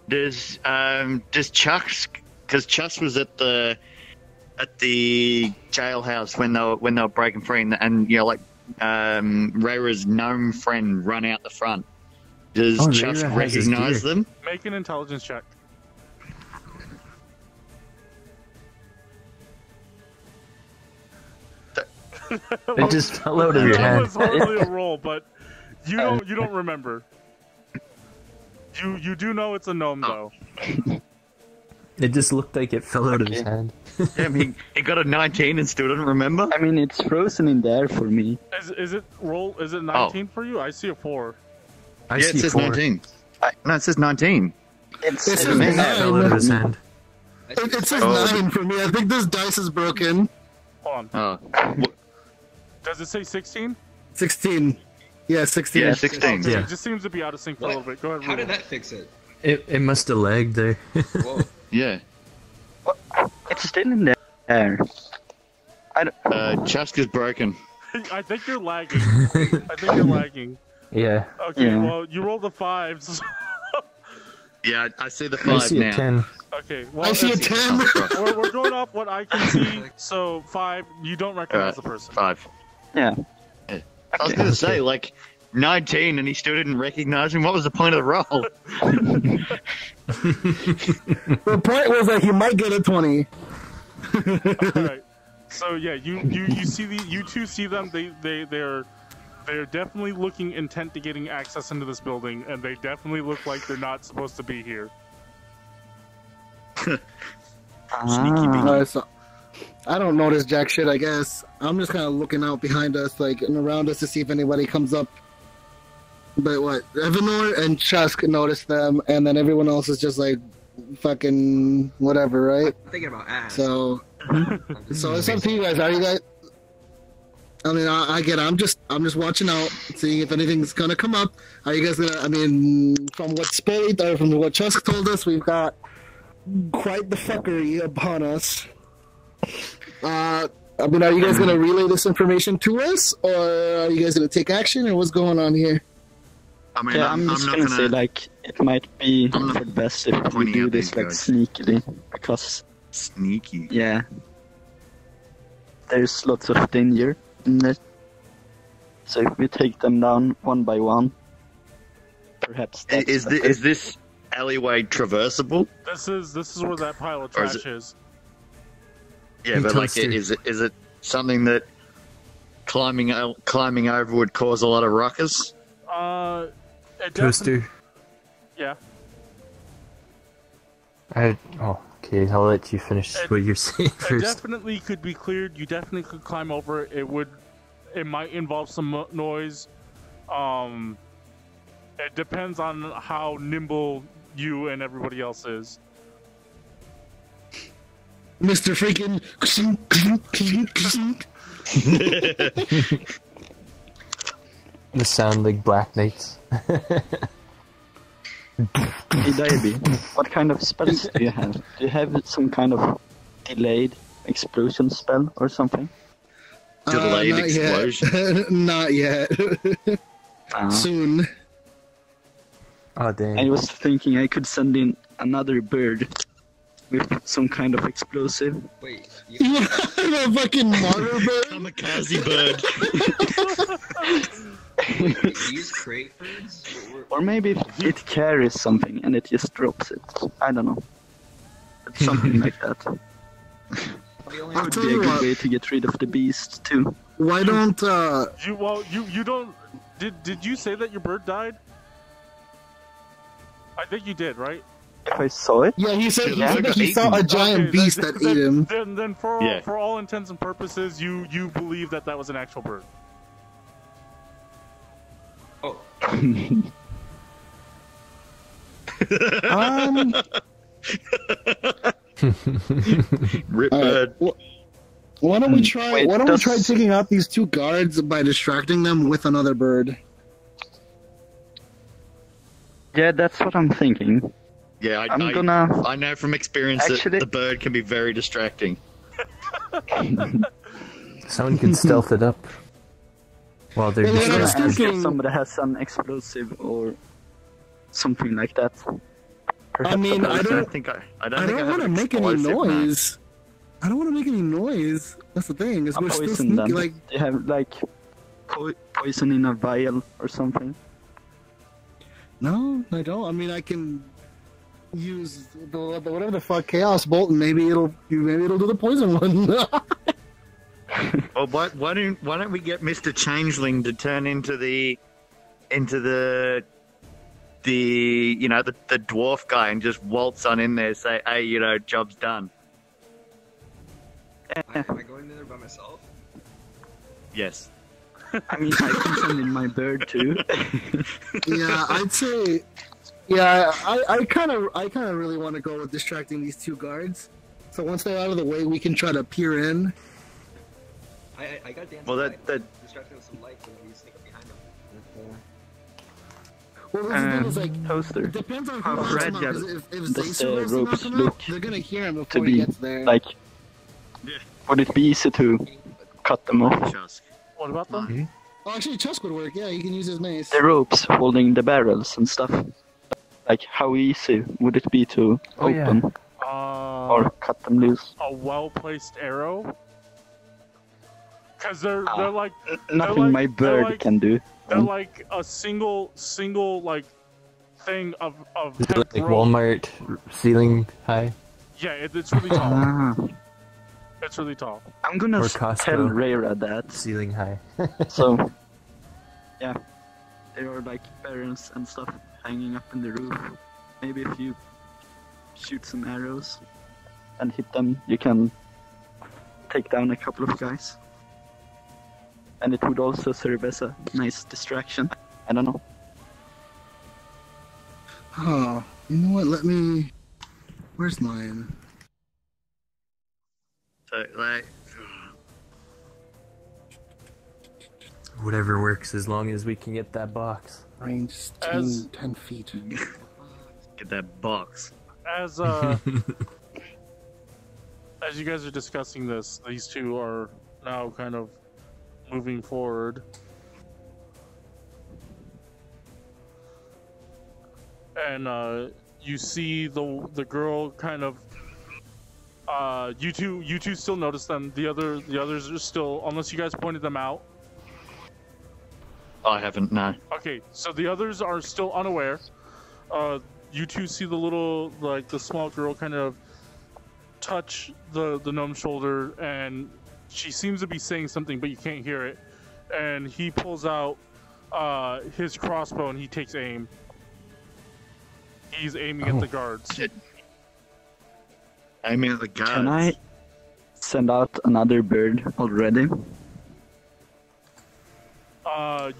Does Chusk, because Chusk was at the jailhouse when they were breaking free, and you know, like Reira's gnome friend run out the front. Does Oh, Chusk Reira has his recognize gear. them? Make an intelligence check. It just fell out of your That hand. was hardly a roll, but you don't remember. You do know it's a gnome though. It just looked like it fell out of his Okay. hand. Yeah, I mean, he got a 19 and still doesn't remember. I mean, it's frozen in there for me. Is it 19 for you? I see a 4. I Yeah, see it says 4. 19. No, it says 19. It's It says in It there. fell out of his 9. hand. It says Oh. 9 for me. I think this dice is broken. Hold on. Oh, Does it say 16? 16. Yeah, 16. yeah, 16. Okay, Yeah. It just seems to be out of sync for a What? little bit. Go ahead. How Ruben. did that fix it? It must have lagged there. Whoa. Yeah. It's still in there. Chusk is broken. I think you're lagging. I think you're lagging. Yeah. Okay, Yeah. well, you rolled a 5. So... Yeah, I see the I 5 see now. a 10. Okay, well, I see a it's- 10. we're going off what I can see. So 5, you don't recognize the person. 5. Yeah. I was going to say, like, 19 and he still didn't recognize him. What was the point of the roll? The point was that he might get a 20. Alright. So yeah, you see you two see them. They're definitely looking intent to getting access into this building, and they definitely look like they're not supposed to be here. Alright, so I don't notice jack shit, I guess. I'm just kind of looking out behind us, like, and around us to see if anybody comes up. But what? Evanor and Chusk notice them, and then everyone else is just like, fucking whatever, right? I'm thinking about ass. So it's up to you guys. Are you guys? I mean, I get it. I'm just watching out, seeing if anything's gonna come up. Are you guys gonna? I mean, from what Chusk told us, we've got quite the fuckery upon us. I mean, are you guys gonna relay this information to us, or are you guys gonna take action, or what's going on here? I mean, Yeah, I'm just not gonna say, like, it might be I'm not for the best if we pointing do at this, these like, guys. sneakily. Because, Sneaky. yeah, there's lots of danger in it. So if we take them down one by one, perhaps that's Is better. this alleyway traversable? This is where that pile of Or is trash is. Yeah, Hey, but like, Toaster. is it something that climbing over would cause a lot of ruckus? It Toaster. Yeah. Okay, I'll let you finish what you're saying It first. definitely could be cleared. You definitely could climb over it. It might involve some noise. It depends on how nimble you and everybody else is. Mr. Freaking. The sound like Black Knights. Hey, Dyabie, what kind of spells do you have? Do you have some kind of delayed explosion spell or something? Delayed Not explosion. Yet. Not yet. Soon. Oh I dang. was thinking I could send in another bird with some kind of explosive. Wait, you, Yeah, the fucking martyr bird. Kamikaze bird. you use crate birds? Or maybe it carries something and it just drops it. I don't know. It's something like that. The only I'll Would tell be a you good what. way to get rid of the beast too. Why don't You don't. Did you say that your bird died? I think you did, right? If I saw it, Yeah, he said Yeah, that he saw a giant Okay, beast then- that ate him. Then for Yeah. for all intents and purposes, you believe that was an actual bird. Oh, Rip All right. bird. Why don't we try? Wait, why don't we does- try taking out these two guards by distracting them with another bird? yeah, that's what I'm thinking. Yeah, I'm I know from experience Actually- that the bird can be very distracting. Someone can stealth it up while they're Well, I'm I gonna was distracted. ask if thinking- somebody has an explosive or something like that. I mean, Perhaps I a don't- I don't I think don't I have want to an make any explosive, no. noise. I don't want to make any noise. That's the thing. Is I'm we're still poison sneaky. them. Like, They have like poison in a vial or something? No, I don't. I mean, I can use the whatever the fuck Chaos Bolt, and maybe it'll do the poison one. Well, why don't we get Mr. Changeling to turn into the dwarf guy and just waltz on in there, say, hey, job's done. Am I going in there by myself? Yes. I mean, I can send in my bird too. Yeah, I'd say. Yeah, I kind of really want to go with distracting these two guards. So once they're out of the way, we can try to peer in. I got dancing. Well, light. that Distract them with some lights and we sneak up behind them. Well, the thing is, like, Toaster. it depends on who How knocks him out. fragile 'Cause if does Zeisu the has to knock ropes him look out, they're gonna hear him to before he be gets there. like? Would it be easy to cut them off? Chusk. What about them? Oh, actually, Chusk would work. Yeah, he can use his mace. The ropes holding the barrels and stuff. Like, how easy would it be to open or cut them loose? A well-placed arrow. Because they're like Nothing my bird can do. they're like a single like thing of Is it hemp like rope. Walmart ceiling high? Yeah, it's really tall. Ah, It's really tall. I'm gonna Or tell Costco. Reira that. Ceiling high. So, yeah, there are like barrels and stuff hanging up in the roof. Maybe if you shoot some arrows and hit them, you can take down a couple of guys. And it would also serve as a nice distraction. I don't know. Oh, you know what? Let me. Where's mine? So, like, Whatever works as long as we can get that box. Range As- 10 feet. get that box. As as you guys are discussing this, these two are now kind of moving forward. And you see the girl kind of you two still notice them. The others are still, unless you guys pointed them out. I haven't, no. Okay, so the others are still unaware. You two see the small girl kind of touch the gnome's shoulder, and she seems to be saying something, but you can't hear it. And he pulls out his crossbow and he takes aim. He's aiming at the guards. Shit. Aiming at the guards. Can I send out another bird already?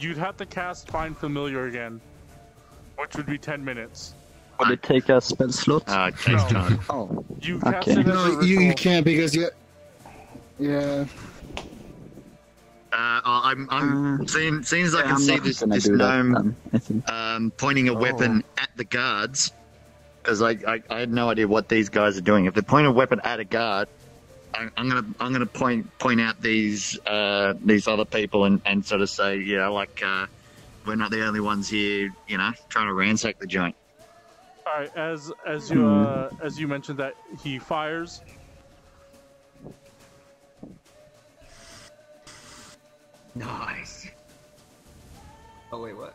You'd have to cast Find Familiar again, which would be 10 minutes. Would it take a spell slot? It takes No. time. Oh, You cast Okay. it as a No, you ritual. can't because you. Yeah. I'm seeing as I yeah, can I'm see not this gonna do that gnome then, I think. pointing a weapon at the guards, because I had no idea what these guys are doing. If they point a weapon at a guard, I'm gonna point out these other people and sort of say, we're not the only ones here, trying to ransack the joint. All right, as you mentioned that he fires. Nice. Oh wait, what?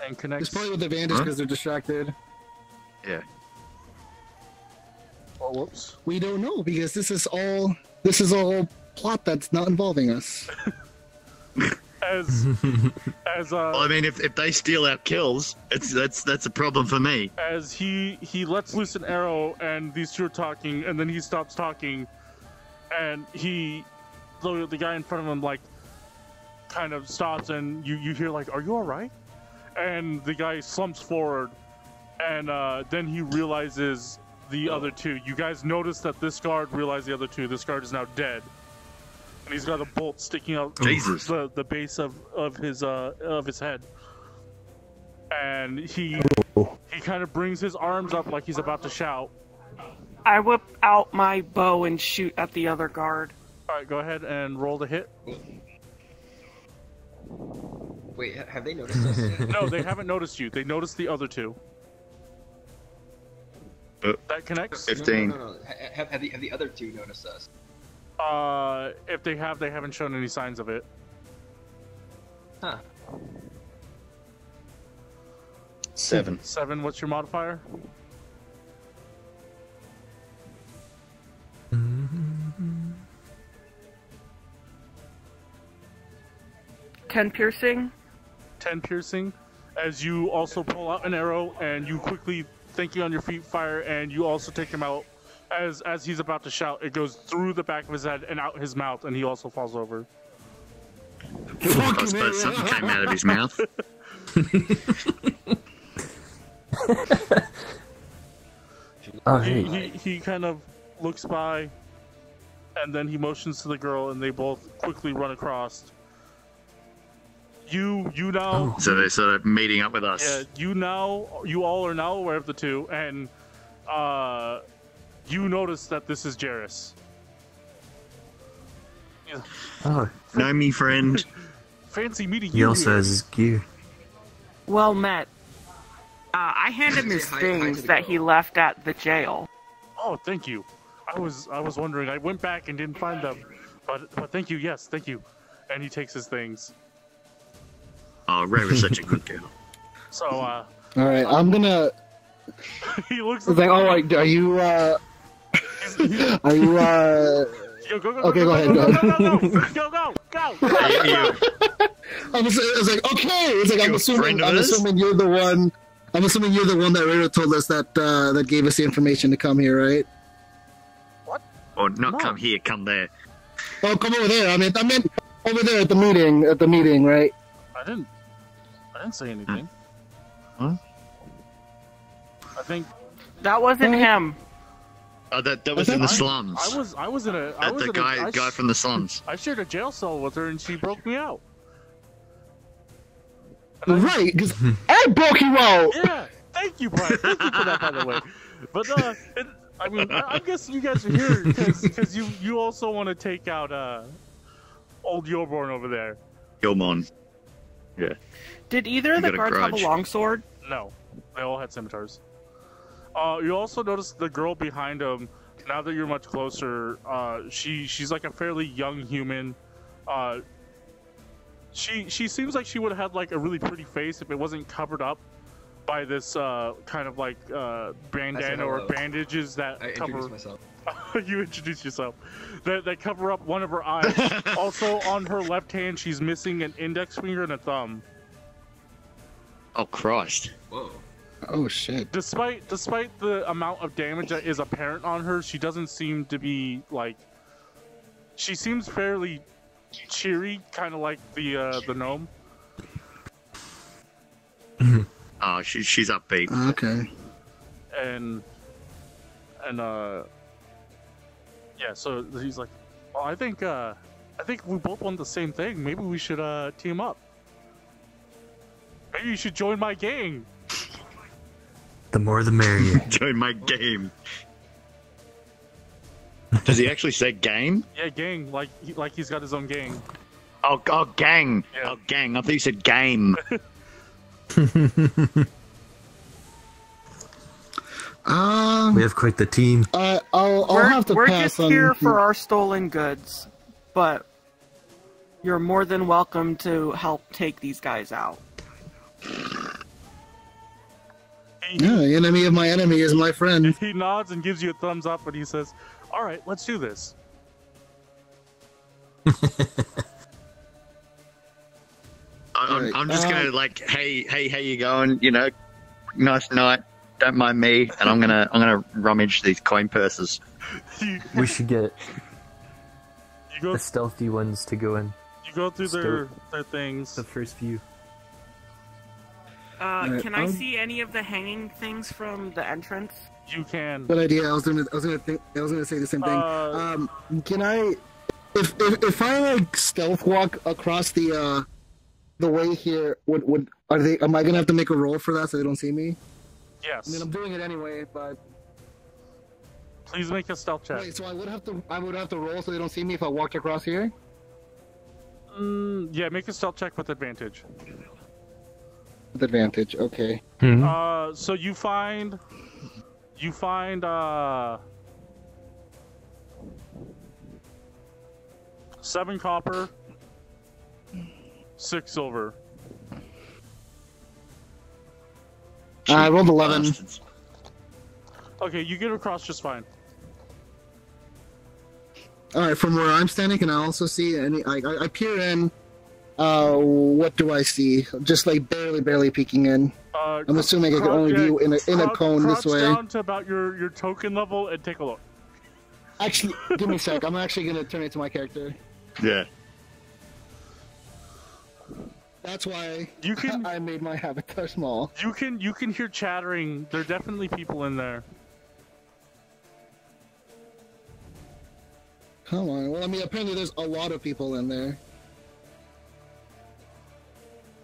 And connects. It's probably with advantage because they're distracted. Yeah. Oh, whoops. We don't know because this is all plot that's not involving us. As Well, I mean, if they steal our kills, that's a problem for me. as he lets loose an arrow, and these two are talking, and then he stops talking, and the guy in front of him like kind of stops, and you hear like, "Are you all right?" And the guy slumps forward, and then he realizes the other two. You guys notice that this guard realized the other two. This guard is now dead, and he's got a bolt sticking out Jesus. the base of his head. And he kind of brings his arms up like he's about to shout. I whip out my bow and shoot at the other guard. All right, go ahead and roll the hit. Wait, have they noticed us yet? No, they haven't noticed you. They noticed the other two. That connects. 15. No. Have the other two noticed us? If they have, they haven't shown any signs of it. Huh. 7. 7. What's your modifier? Mm-hmm. 10 piercing. 10 piercing. As you also pull out an arrow and you quickly, thinking on your feet, fire, and you also take him out. As he's about to shout, it goes through the back of his head and out his mouth, and he also falls over. I suppose something came out of his mouth. Oh, hey. He kind of looks by, and then he motions to the girl, and they both quickly run across. You now. So they're sort of meeting up with us. Yeah, you all are now aware of the two, and you notice that this is Jairus. Yeah. Oh, Know me, friend. Fancy meeting you. he also here. has his gear. Well met. I hand him his Say hi things to the that girl. he left at the jail. Oh, thank you. I was wondering. I went back and didn't find them, but thank you. Yes, thank you. And he takes his things. Oh, Reira's such a good girl. So All right, I'm gonna. he looks. It's like, all right, are you? Are you? Go, Okay, go ahead, go. I was like, okay. It's like You a friend of his? assuming you're the one. I'm assuming you're the one that Reira told us that gave us the information to come here, right? Or not No. come here, come there. Oh, come over there. I meant over there at the meeting. At the meeting, right? I didn't say anything. Huh? I think That wasn't him. Oh, that was in the I slums. I was in a. I That was the in a, guy from the slums. I shared a jail cell with her, and she broke me out. Right, because I broke you out. Yeah, thank you, Brian. Thank you for that, by the way. But I mean, I guess you guys are here because you also want to take out old Yoborn over there. Yomon. Yeah. Did either of the got a guards have a grudge. longsword? No, they all had scimitars. You also notice the girl behind him. Now that you're much closer, she's like a fairly young human. She seems like she would have had like a really pretty face if it wasn't covered up by this kind of like bandana or hello. bandages that I cover. introduced myself. You introduce yourself. That cover up one of her eyes. Also, on her left hand, she's missing an index finger and a thumb. Oh, Christ. Whoa. Oh shit. Despite the amount of damage that is apparent on her, she doesn't seem to be like. She seems fairly cheery, kind of like the gnome. Oh, she's upbeat. Okay. And yeah. So he's like, well, I think we both want the same thing. Maybe we should team up. Maybe you should join my gang. The more the merrier. Join my game. Does he actually say game? Yeah, gang. Like he's got his own gang. Oh, gang. Yeah. Oh, gang. I thought you said game. We have quite the team. I'll have to We're pass just on. here for our stolen goods, but you're more than welcome to help take these guys out. Yeah, the enemy of my enemy is my friend. He nods and gives you a thumbs up, and he says, "All right, let's do this." I'm just gonna like, hey, how you going? You know, nice night. Don't mind me, and I'm gonna rummage these coin purses. We should get You go the stealthy ones to go in. you go through their things. The first few. Can I see any of the hanging things from the entrance? You can. Good idea. I was gonna say the same thing. Can I, if I like stealth walk across the way here, am I gonna have to make a roll for that so they don't see me? Yes. I mean, I'm doing it anyway, but Please make a stealth check. wait. So I would have to roll so they don't see me if I walked across here. Yeah, make a stealth check with advantage. With advantage. Okay. So you find 7 copper, 6 silver. I rolled 11. bastards. Okay, you get across just fine. Alright, from where I'm standing, can I also see any... I peer in. What do I see? Just like barely peeking in. I'm assuming I can only view in a cone this way. Crouch down to about your token level and take a look. Actually, give me a sec. I'm actually gonna turn it to my character. Yeah. That's why You can- I made my avatar small. You can hear chattering. There are definitely people in there. Come on. Well, I mean, apparently there's a lot of people in there.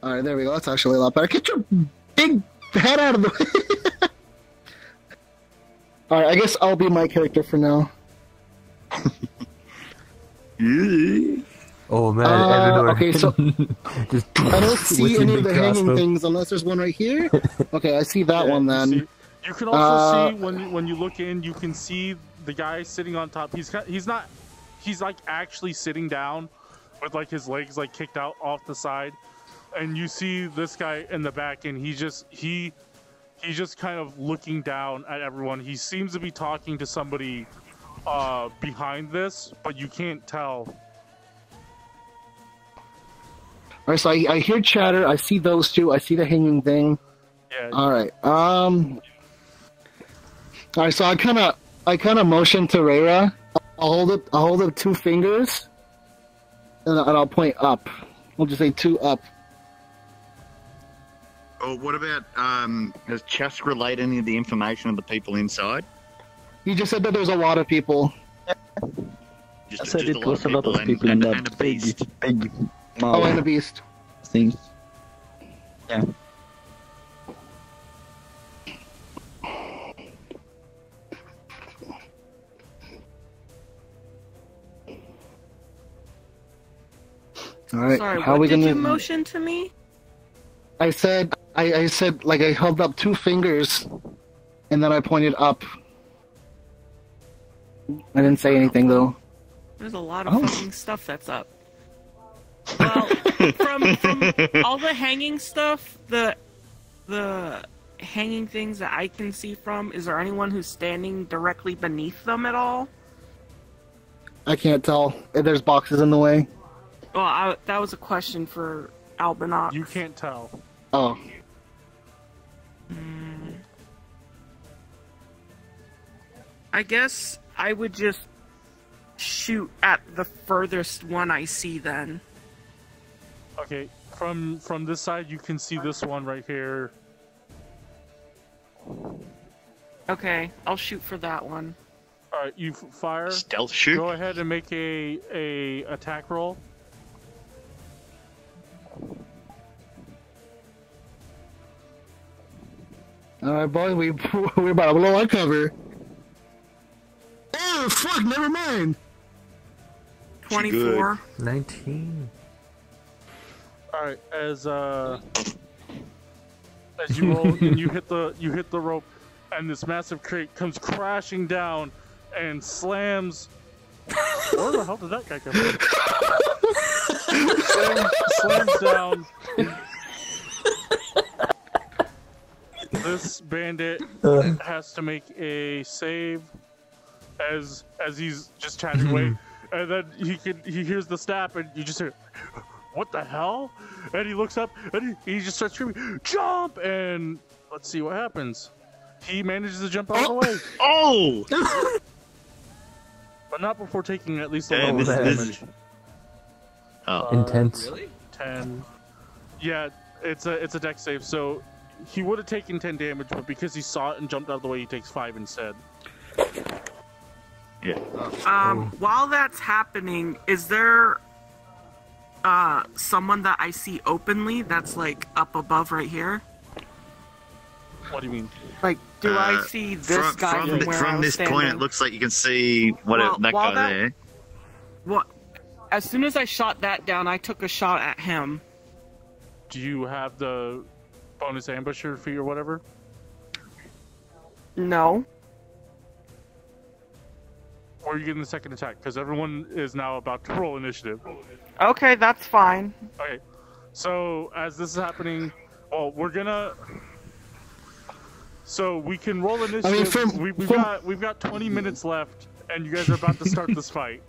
Alright, there we go. That's actually a lot better. Get your big head out of the way. Alright, I guess I'll be my character for now. Oh man, Evanor. okay, so Just I don't with see your any of big the hanging crossbow. things unless there's one right here. Okay, I see that one then. You can also see when you look in, you can see the guy sitting on top. He's like actually sitting down with like his legs like kicked out off the side, and you see this guy in the back, and he's just kind of looking down at everyone. He seems to be talking to somebody behind this, but you can't tell. Alright, so I hear chatter. I see those two. I see the hanging thing. Yeah. Alright. Alright, so I kind of motion to Reira. I'll hold up 2 fingers, and I'll point up. We'll just say 2 up. Oh, what about, has Chusk relayed any of the information of the people inside? He just said that there's a lot of people. Just, I said just it was a lot of and- people in and a that big beast. Oh, and a beast. thing. Yeah. Alright, Sorry, how are what we did gonna... you motion to me? I said, like, I held up 2 fingers, and then I pointed up. I didn't say anything, though. There's a lot of fucking stuff that's up. Well, from all the hanging stuff, the hanging things that I can see from, is there anyone who's standing directly beneath them at all? I can't tell. There's boxes in the way. Well, that was a question for Albinox. You can't tell. Oh. I guess I would just shoot at the furthest one I see then. Okay, from this side, you can see this one right here. Okay, I'll shoot for that one. All right, you fire. Stealth shoot? Go ahead and make a attack roll. Alright, boy, we're about to blow our cover. Oh, fuck, never mind. 24. 19. All right, as you roll and you hit the rope, and this massive crate comes crashing down and slams. Where the hell did that guy come from? slams down. This bandit has to make a save as he's just chatting away, and then he hears the snap, and you just hear, "What the hell?" And he looks up, and he just starts screaming, "Jump!" And let's see what happens. He manages to jump out of the way, Oh! but not before taking at least a Yeah, little this- damage. Oh. Intense. Really? 10. Yeah, it's a dex save, so he would have taken 10 damage, but because he saw it and jumped out of the way, he takes 5 instead. Yeah. While that's happening, is there someone that I see openly that's like up above right here? What do you mean? Like, do I see this guy from where I from was this standing? point, it looks like you can see that while guy there. Well, as soon as I shot that down, I took a shot at him. Do you have the bonus ambusher fee or whatever? No. Or are you getting the second attack? Because everyone is now about to roll initiative. Okay, that's fine. Okay, so as this is happening, well, we're gonna So we can roll initiative. We've got 20 minutes left, and you guys are about to start this fight.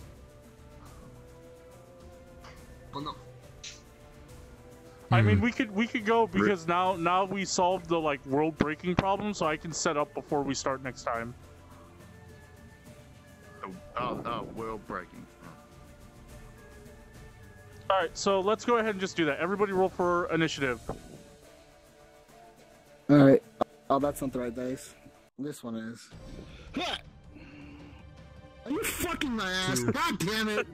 Oh no. I mean, we could go because now we solved the like world breaking problem, so I can set up before we start next time. Oh, world breaking. All right, so let's go ahead and just do that. Everybody, roll for initiative. All right. Oh, that's not the right dice. This one is. Are you fucking my ass? God damn it!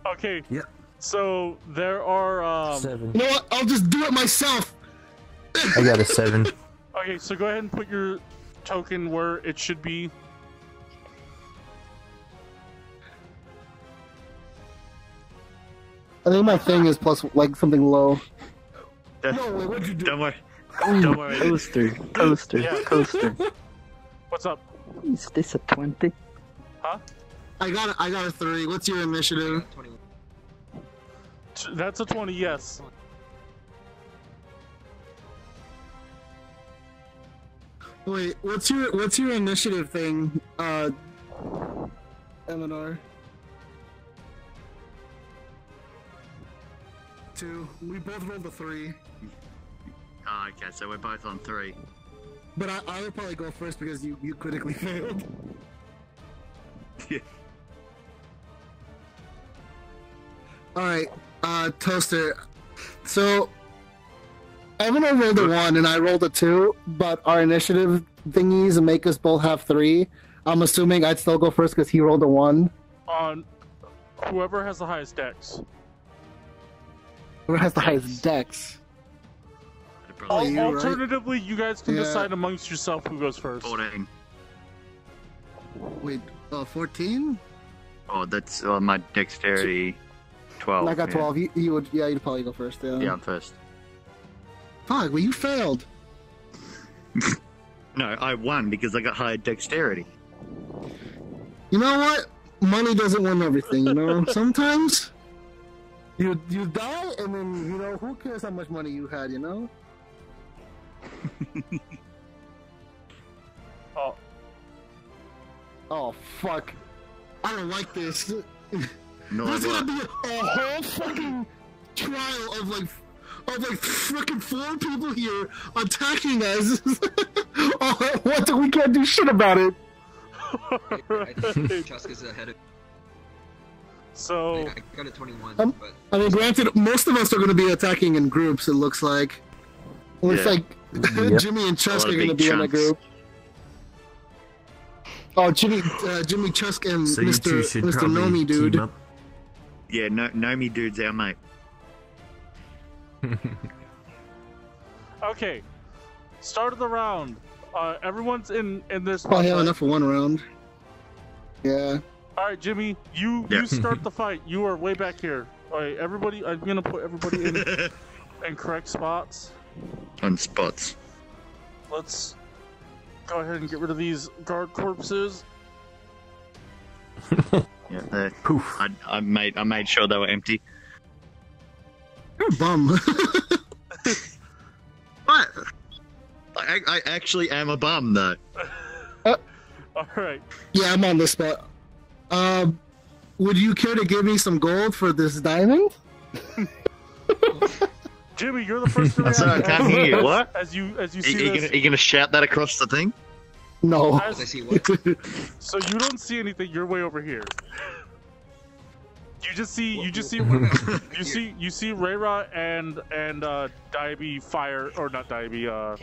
Okay. Yep. So there are 7. You know what? I'll just do it myself. I got a 7. Okay, so go ahead and put your token where it should be. I think my thing is plus like something low. No, wait, what'd you do? Don't worry. Don't worry. Coaster. What's up? Is this a 20? Huh? I got a 3. What's your initiative? 21. That's a 20, yes. Wait, what's your initiative thing? Evanor. 2. We both rolled a 3. Oh, okay, so we're both on 3. But I would probably go first because you critically failed. Yeah. Alright, Toaster. So, Evanor rolled a 1 and I rolled a 2, but our initiative thingies make us both have 3. I'm assuming I'd still go first because he rolled a 1. Whoever has the highest dex. Whoever has the highest dex. you, Alternatively, you guys can Yeah. decide amongst yourself who goes first. 14. Wait, 14? Oh, that's my dexterity. 12. I got yeah. 12. You would, yeah, you'd probably go first. Yeah. Yeah, I'm first. Fuck, well, you failed. No, I won because I got higher dexterity. You know what? Money doesn't win everything, you know? Sometimes you die and then, you know, who cares how much money you had, you know? Oh, fuck. I don't like this. No, There's what? gonna be a whole fucking trial of like freaking 4 people here attacking us. Oh, what? We can't do shit about it. I think Chusk is ahead of. So, I got a 21, Um, but I mean, granted, most of us are going to be attacking in groups, it looks like. It looks Yeah. like Yep. Jimmy and Chusk lot are of going to big be in a chunks. group. Oh, Jimmy, Chusk, and So you two Mr. should Mr. probably Nomi, dude. team up. Yeah, Nomi dude's our mate. okay. Start of the round. Everyone's in their spot. Probably have enough for one round. Yeah. All right, Jimmy, you start the fight. You are way back here. All right, everybody. I'm gonna put everybody in correct spots. On spots. Let's go ahead and get rid of these guard corpses. Yeah, there. Poof. I made sure they were empty. You're a bum. What? I actually am a bum though. All right. Yeah, I'm on the spot. Would you care to give me some gold for this diamond? Jimmy, you're the first to I'm sorry, I react. can't hear you. What? As you see this. You gonna shout that across the thing? No. as I see what. So you don't see anything. You're way over here. You see Reira and Dyabie fire, or not Dyabie.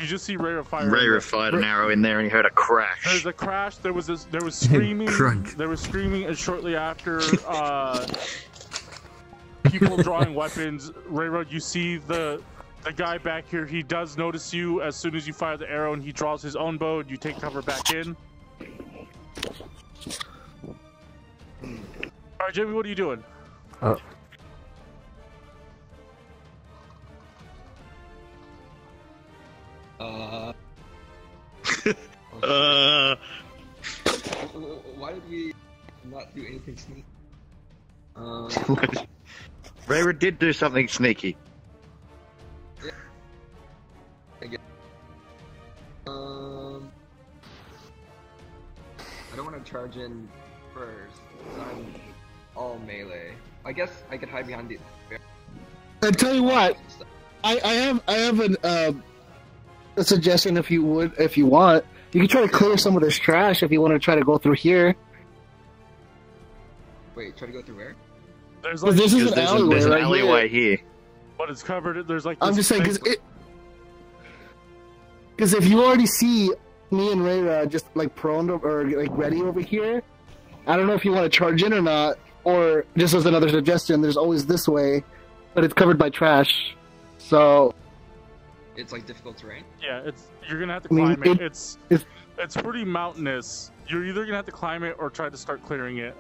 You just see Reira fire. Reira fired an arrow in there and he heard a crash. There's a crash. There was screaming. Crunch. There was screaming, and shortly after, people drawing weapons. Reira, you see the guy back here. He does notice you as soon as you fire the arrow, and he draws his own bow. And you take cover back in. All right, Jimmy, what are you doing? Why did we not do anything sneaky? Reira did do something sneaky. don't want to charge in first. 'Cause I'm all melee. I guess I could hide behind the. I tell you what, I have a suggestion. If you want, you can try to clear some of this trash if you want to try to go through here. Wait, try to go through where? There's Because like, this is an There's alleyway an right alleyway here. here. but it's covered. There's like. I'm this just saying big- because if you already see me and Reira just like prone or like ready over here, I don't know if you want to charge in or not. Or just as another suggestion, there's always this way, but it's covered by trash. So It's like difficult terrain. Yeah, you're gonna have to I mean, climb it. it's- It's pretty mountainous. You're either gonna have to climb it or try to start clearing it.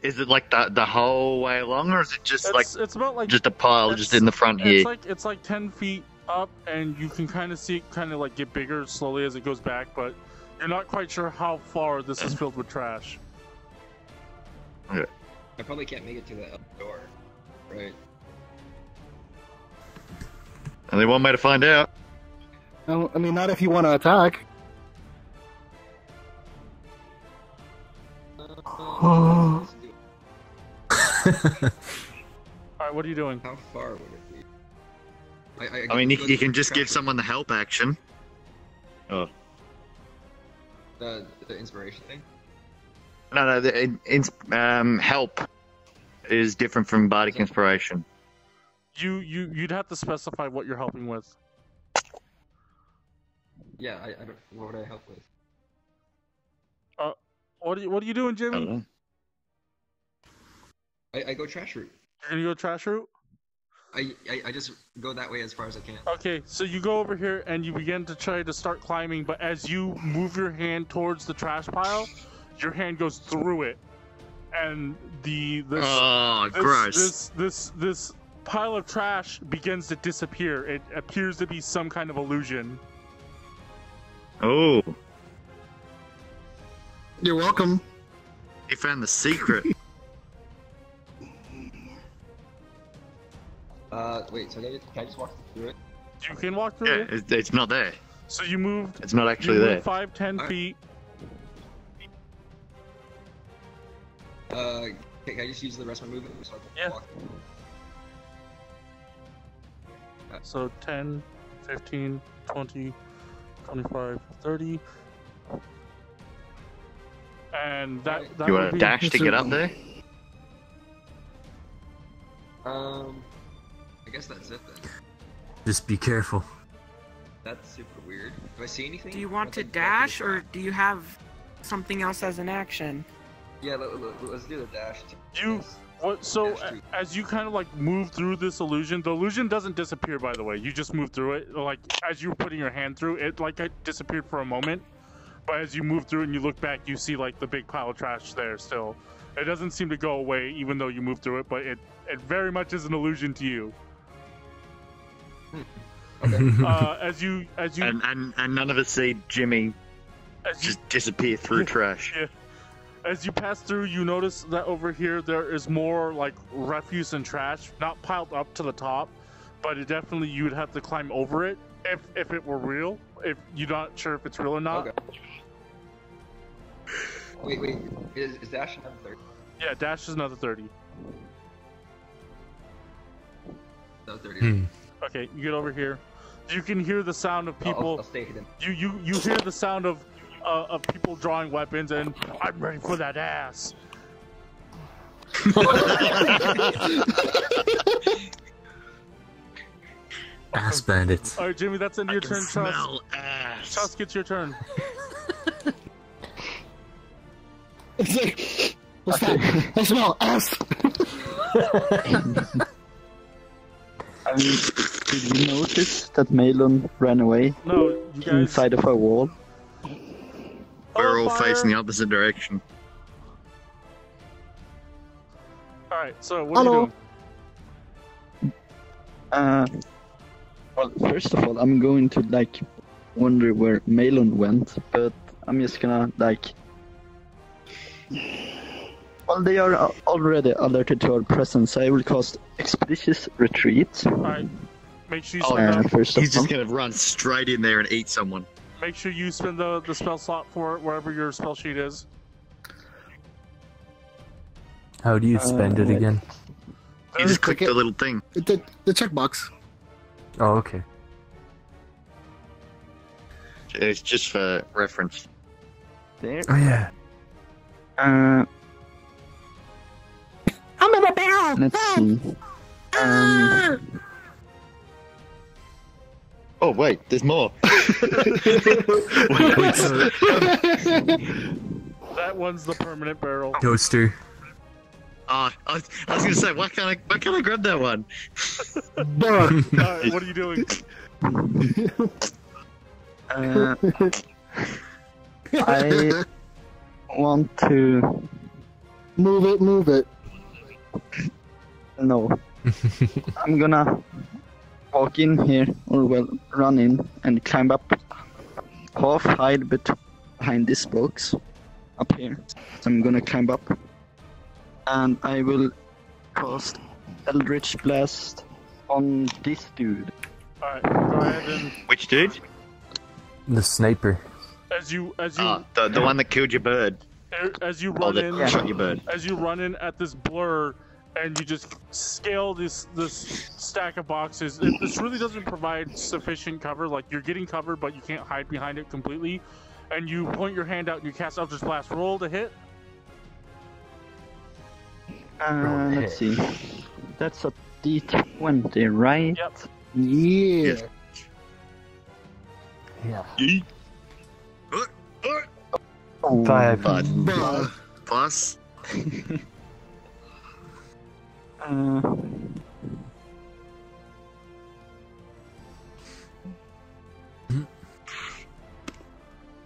Is it like the whole way along, or is it just It's about like just a pile just in the front here? It's like 10 feet up, and you can kind of see it kind of like get bigger slowly as it goes back, but you're not quite sure how far this is filled with trash. Okay. I probably can't make it to the door, right? Only one way to find out. I mean, not if you want to attack. Let's do it. Alright, what are you doing? How far would it be? I mean, go you can through just give trash someone the help action. Oh. the inspiration thing. No, help is different from bardic inspiration. You'd have to specify what you're helping with. Yeah, I don't. What would I help with? What are you doing, I Jimmy? don't know. I go trash route. You're gonna go trash route? I just go that way as far as I can. Okay, so you go over here and you begin to try to start climbing, but as you move your hand towards the trash pile, your hand goes through it, and gross. this pile of trash begins to disappear. It appears to be some kind of illusion. Oh, You're welcome. he found the secret. Wait. So can I just walk through it? You can walk through Yeah, it. it's not there. So you moved. It's not actually You there. moved 5-10 Alright. feet. Can I just use the rest of my movement so I can Yeah. walk? So 10, 15, 20, 25, 30. And that You would want to be dash to get up there? I guess that's it then. Just be careful. That's super weird. Do I see anything? Do you want to Once I go to the dash, or top? do you have something else as an action? Yeah, let's do the dash. You what? So Dash two. as you kind of like move through this illusion, the illusion doesn't disappear. By the way, you just move through it. Like as you were putting your hand through it, like it disappeared for a moment. But as you move through it and you look back, you see like the big pile of trash there still. It doesn't seem to go away, even though you move through it. But it very much is an illusion to you. As you And none of us see Jimmy as you just disappear through trash. Yeah. As you pass through, you notice that over here there is more like refuse and trash, not piled up to the top, but it definitely you would have to climb over it if it were real. If you're not sure if it's real or not. Okay. Wait. Is dash another 30? Yeah, dash is another 30. No, 30. Okay, you get over here. You can hear the sound of people. I'll stay hidden. You hear the sound of people drawing weapons, and I'm ready for that ass. Ass bandits. All right, Jimmy, that's into your turn. Chusk. Smell ass. Chusk, it's your turn. It's like, what's that? I smell ass. I mean, did you notice that Maellon ran away No, you guys. inside of a wall? We're all Fire. facing the opposite direction. All right, so what are you Hello. doing? Well, first of all, I'm going to like wonder where Maellon went, but I'm just gonna like. Well, they are already alerted to our presence. I will cast Expeditious Retreat. All right, make sure you Oh, sign up. First of He's all, just gonna run straight in there and eat someone. Make sure you spend the spell slot for it wherever your spell sheet is. How do you spend it again? You just click the little thing. The checkbox. Oh, okay. It's just for reference. There. Oh yeah. I'm in a barrel. Let's see. Oh wait, there's more. That one's the permanent barrel. Toaster. Oh, I was gonna say, why can't I grab that one? Alright, what are you doing? I want to Move it. no. I'm gonna walk in here, or well, run in and climb up, half hide behind this box up here. So I'm gonna climb up, and I will cast Eldritch Blast on this dude. Alright, go ahead and Which dude? The sniper. as you The one that killed your bird. as you Oh, run that in shot your bird. as you run in at this blur and you just scale this stack of boxes. This really doesn't provide sufficient cover. Like, you're getting cover, but you can't hide behind it completely. And you point your hand out and you cast Eldritch Blast. Roll to hit. Let's see. That's a D20, right? Yep. Yeah. Yeah. Yeet. Oh, 5. Bruh. Plus.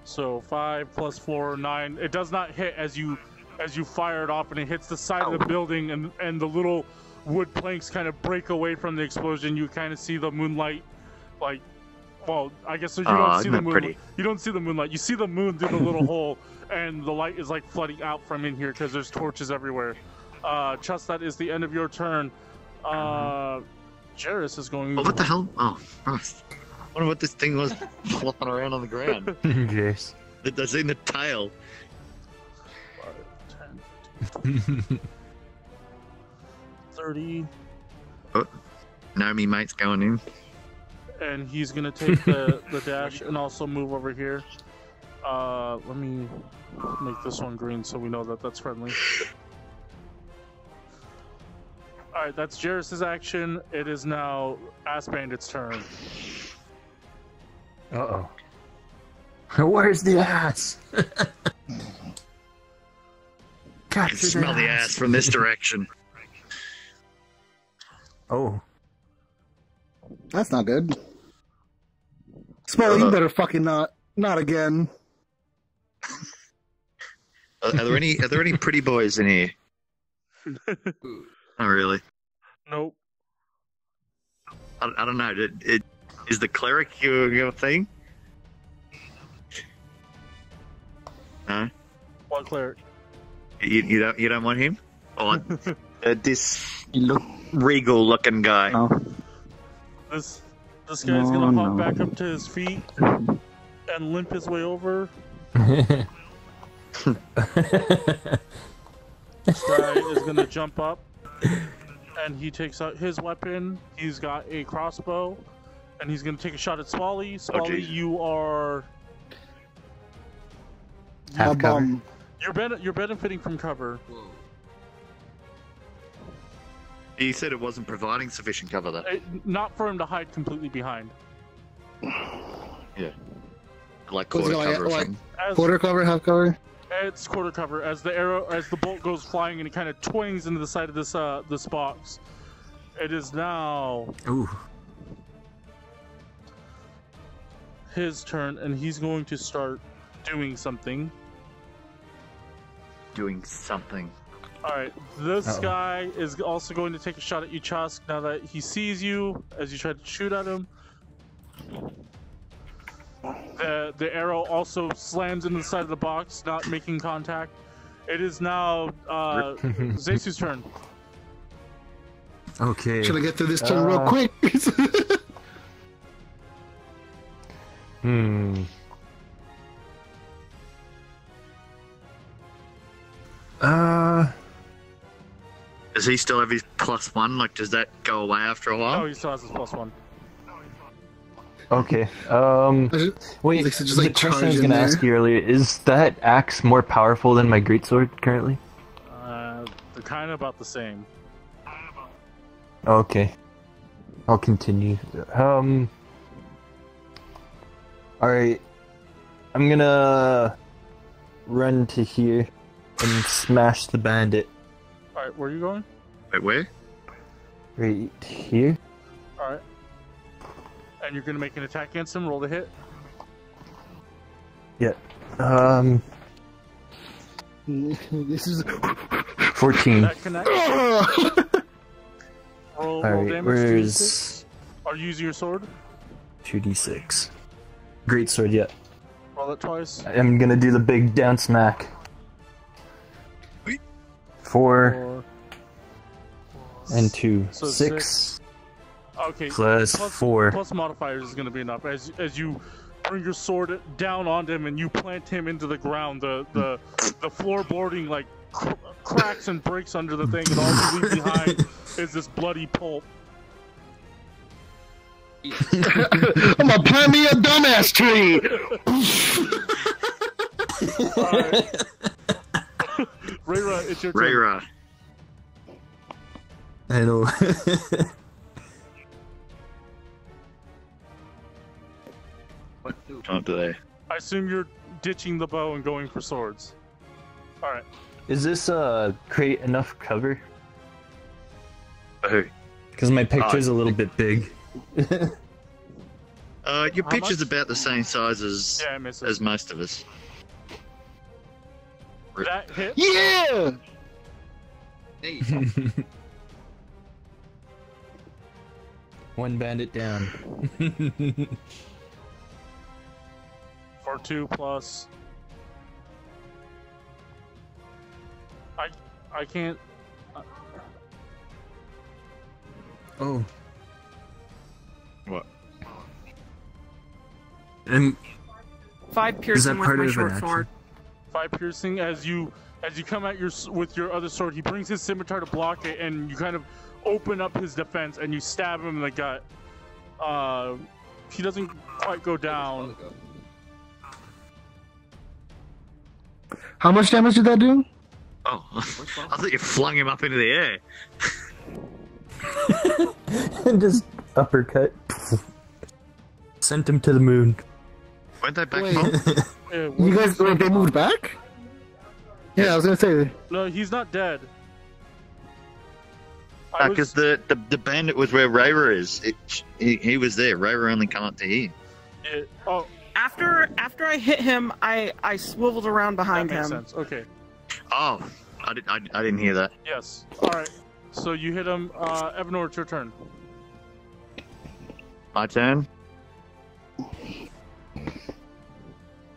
So 5 plus 4, 9. It does not hit as you fire it off, and it hits the side of the building, and the little wood planks kind of break away from the explosion. You kind of see the moonlight, like, well, I guess you don't see the moon. pretty. You don't see the moonlight. You see the moon through the little hole, and the light is like flooding out from in here because there's torches everywhere. Chusk, that is the end of your turn. Jairus is going. Oh, what the hell? Oh, Christ. I wonder what this thing was flopping around on the ground. Yes. That's in the tail. 10, 30, Oh, Naomi mate's going in. and he's gonna take the dash and also move over here. Let me make this one green so we know that that's friendly. Alright, that's Jairus' action. It is now Ass Bandit's turn. Uh-oh. Where's the ass? I can smell the ass from this direction. Oh. That's not good. Spell, you better fucking not again. Are there any pretty boys in here? Oh, really? Nope. I don't know. Is the cleric your thing? No. One cleric. You don't want him? Or this you look. regal looking guy? No. This guy's gonna hop back up to his feet and limp his way over. This guy is gonna jump up, and he takes out his weapon. He's got a crossbow, and he's gonna take a shot at Spoly. Spoly, geez. you are Half cover. you're benefiting from cover. Whoa. He said it wasn't providing sufficient cover, though. Not for him to hide completely behind. Yeah. Like Was quarter it like- cover or like- something. As, Quarter cover, half cover. It's quarter cover as the bolt goes flying and it kind of twings into the side of this box. It is now Ooh. his turn, and he's going to start doing something. Doing something. Alright, this Uh-oh. guy is also going to take a shot at you, Chusk, now that he sees you as you try to shoot at him. The arrow also slams into the side of the box, not making contact. It is now Zeisu's turn. Okay. Should I get through this turn real quick? Does he still have his +1? Like, does that go away after a while? Oh, he still has his +1. Okay. Wait. They should just, the like, question I charge was in gonna there. ask you earlier: is that axe more powerful than my greatsword currently? They're kind of about the same. Okay. I'll continue. Alright. I'm gonna run to here and smash the bandit. Alright, where are you going? Wait, where? Right here. Alright. And you're gonna make an attack against him, roll the hit. Yeah. This is. 14. That connects. roll Alright, damage. where's 2d6. Are you using your sword? 2d6? Greatsword, yeah. Roll it twice. I'm gonna do the big down smack. 4 and 2. So 6 Okay. plus 4. Plus modifiers is gonna be enough. As you bring your sword down on him and you plant him into the ground, the floorboarding like cracks and breaks under the thing, and all you leave behind is this bloody pulp. I'm gonna plant me a dumbass tree! Alright. Reira, it's your turn. Reira. I know. What do? Come up to there. I assume you're ditching the bow and going for swords. Alright. Is this crate enough cover? Who? Because my picture's a little bit big. Your How picture's much? about the same size as Yeah, I miss it. as most of us. That hit. Yeah! Hey, One bandit down. For 2 plus. I can't. Oh. What? And 5 that piercing with part my of an short action? sword. 5 piercing as you come at with your other sword. He brings his scimitar to block it, and you kind of open up his defense and you stab him in the gut. He doesn't quite go down. How much damage did that do? Oh, I thought you flung him up into the air. and just uppercut. Sent him to the moon. Weren't they back Wait. from? Yeah, You guys, like, they moved back? Yeah, I was gonna say. No, he's not dead. I was- Because the bandit was where Reira is. He was there. Reira only come up to here. oh, After I hit him, I swiveled around that behind makes him. sense. Okay. Oh, I didn't hear that. Yes. All right. So you hit him. Evanor, it's your turn. My turn.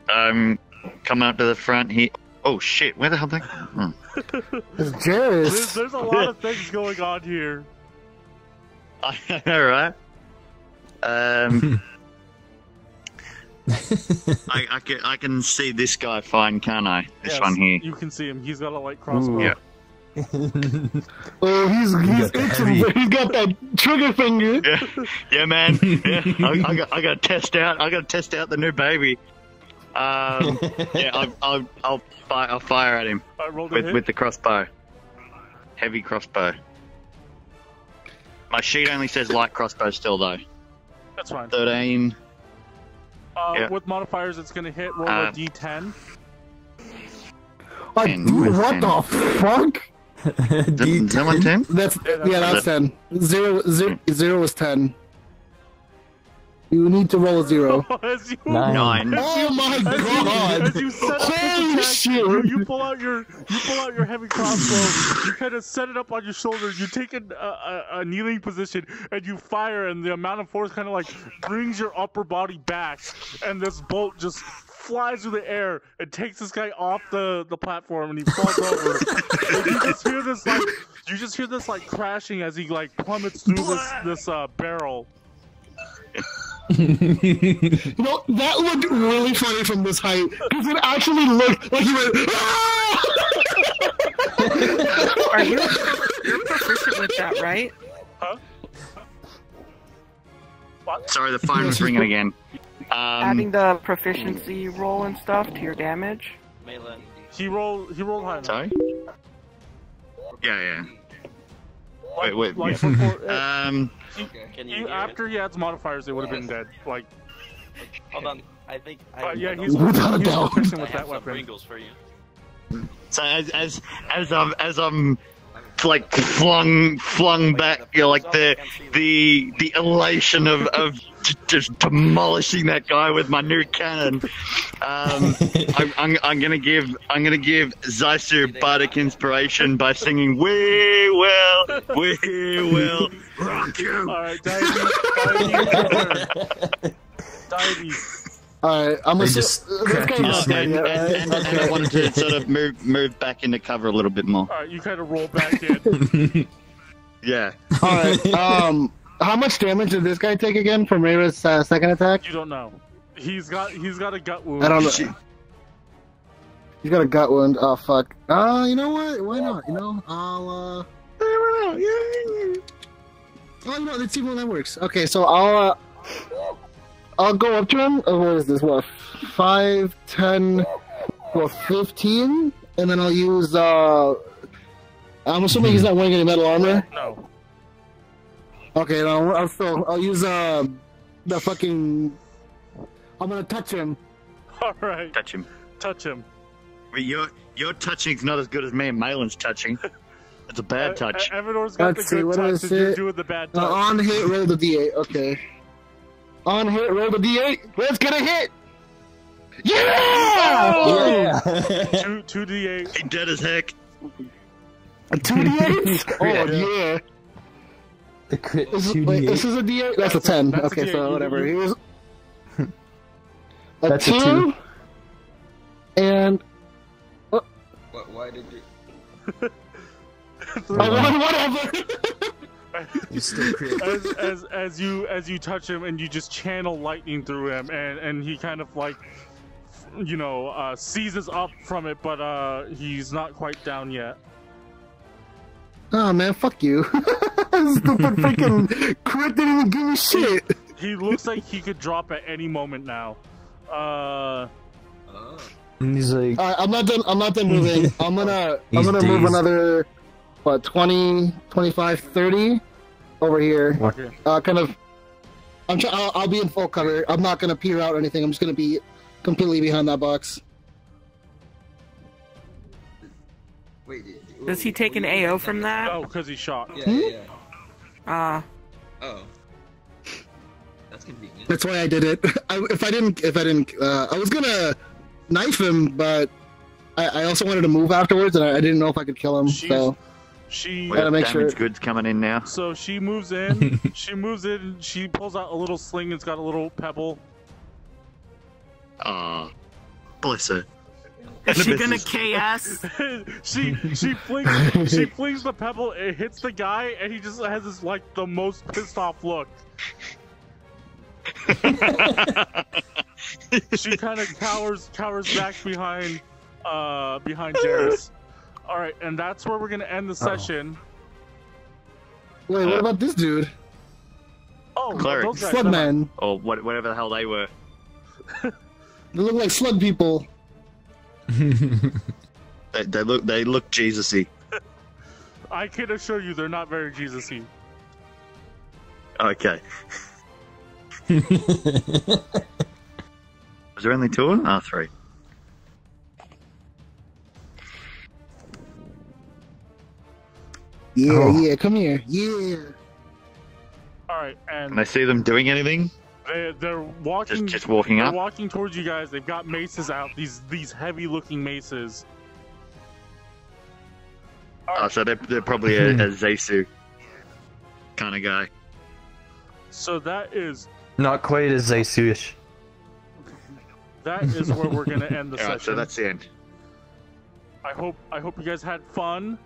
Come out to the front here. Oh shit! Where the hell did they? It's Jairus. There's a lot of things going on here. I know, right? I can see this guy fine, can't I? This Yes, one here. You can see him. He's got a light crossbow. Yeah. Oh, he's got the itching. heavy. He's got that trigger finger. Yeah, man. Yeah, I got to test out. I got to test out the new baby. Yeah, I'll fire at him I rolled a hit. with the crossbow. Heavy crossbow. My sheet only says light crossbow still though. That's fine. 13. Yeah. With modifiers, it's gonna hit. Roll a d10. Like, And dude, with what 10. the fuck? Is that one 10? That's that's 10. Zero was 10. You need to roll a 0. As you, 9. Oh my as god! you set up this Holy attack, shit! you pull out your heavy crossbow. You kind of set it up on your shoulder. You take a kneeling position and you fire, and the amount of force kind of like brings your upper body back, and this bolt just flies through the air and takes this guy off the platform, and he falls over. And you just hear this like crashing as he like plummets through this barrel. You know, that looked really funny from this height, because it actually looked like he went, "Ah!" Are you You're proficient with that, right? Huh? What? Sorry, the phone was ringing again. Adding the proficiency roll and stuff to your damage. Maellon. He rolled high enough. Sorry? Yeah. Like, Wait. Like Yeah. before, Can you hear after he adds modifiers, they would have been dead. Like, it? Hold on. I think I but yeah, know. he's Without a doubt. proficient I with have that some weapon. Pringles for you. So as I'm like flung back, you know, like the elation of just demolishing that guy with my new cannon. I'm gonna give Zeisu bardic inspiration by singing "We will rock you." All right, Dyabie. Alright, I'm They gonna just this crack guy's you not dead And, yet, and, right? and I wanted to sort of move back into cover a little bit more. All right, you kind of roll back in. Yeah. Alright, how much damage did this guy take again from Reira's second attack? You don't know. He's got a gut wound. I don't know. He's got a gut wound. Oh fuck. You know what? Why not? You know, I'll Oh, you know, let's see how that works. Okay, so I'll go up to him. What is this? What? 5, 10, 15, and then I'll use. I'm assuming he's not wearing any metal armor. No. Okay, no, I'll use the fucking. I'm gonna touch him. All right. Touch him. Touch him. But your touching's not as good as me and Maellon's touching. It's a bad touch. Evanor's got Let's the see, good what touch, is and you're it? doing the bad touch. On hit, roll the d8. Okay. On hit, roll the d8. Let's get a hit. Yeah! Oh! Yeah. 2d8. He dead as heck. 2d8? Oh yeah. The crit Wait, 2d8. this is a d8. That's a 10. That's a Okay, D8. so whatever. Here's a That's a 2, 2. and Why did you? I won. Whatever. You still crit. as you touch him and you just channel lightning through him, and he kind of like, you know, seizes up from it, but he's not quite down yet. Oh man, fuck you. Stupid freaking crit didn't even give me shit. He looks like he could drop at any moment now. And he's like, I'm not done moving. I'm gonna He's move dazed. another, what, 20, 25, 30 over here. Okay. Kind of. I'll be in full cover. I'm not gonna peer out or anything. I'm just gonna be completely behind that box. Wait. Does he take an AO from that? Oh, because he's shot. Yeah. Oh. That's convenient. That's why I did it. I was gonna knife him, but I also wanted to move afterwards, and I didn't know if I could kill him. So She Gotta make sure. Damaged goods coming in now. so she moves in. She pulls out a little sling. It's got a little pebble. Ah, bless her. Is she gonna KS? she flings the pebble. It hits the guy, and he just has this like the most pissed off look. She kind of cowers back behind Jairus. All right, and that's where we're gonna end the session. wait, what about this dude? Oh, Cleric. those guys, never mind. Slugman. Or whatever the hell they were. They look like slug people. They look Jesus-y. I can assure you, they're not very Jesus-y. Okay. Was there only 2 of them? Oh, 3. Yeah, Oh. yeah, come here. Yeah. All right, Can and I see them doing anything? they're walking. Just walking They're up? walking towards you guys. They've got maces out. These heavy-looking maces. Oh, so they're probably a Zeisu kind of guy. So that is not quite as Zeisu-ish. where we're gonna end the Alright, session. so that's the end. I hope you guys had fun.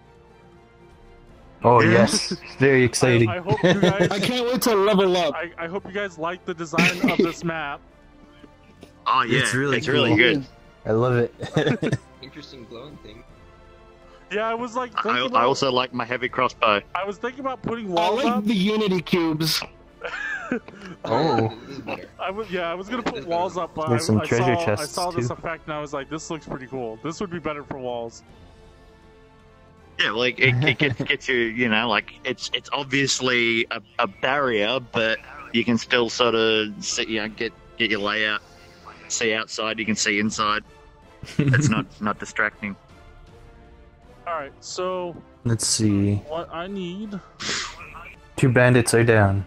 Oh Yeah. yes, very exciting. I hope you guys. I can't wait to level up. I hope you guys like the design of this map. Oh yeah, It's really really cool. good. I love it. Interesting glowing thing. Yeah, I was like thinking I about, also like my heavy crossbow. I was thinking about putting I walls like up. the Unity cubes. Oh. This is better. I was gonna put walls up, but There's some I treasure saw, I chests, saw this too. effect and I was like, this looks pretty cool. This would be better for walls. Yeah, like it gets you, you know, like it's obviously a barrier, but you can still sort of see, you know, get your layout, see outside, you can see inside. It's not distracting. All right, so Let's see. what I need. 2 bandits are down.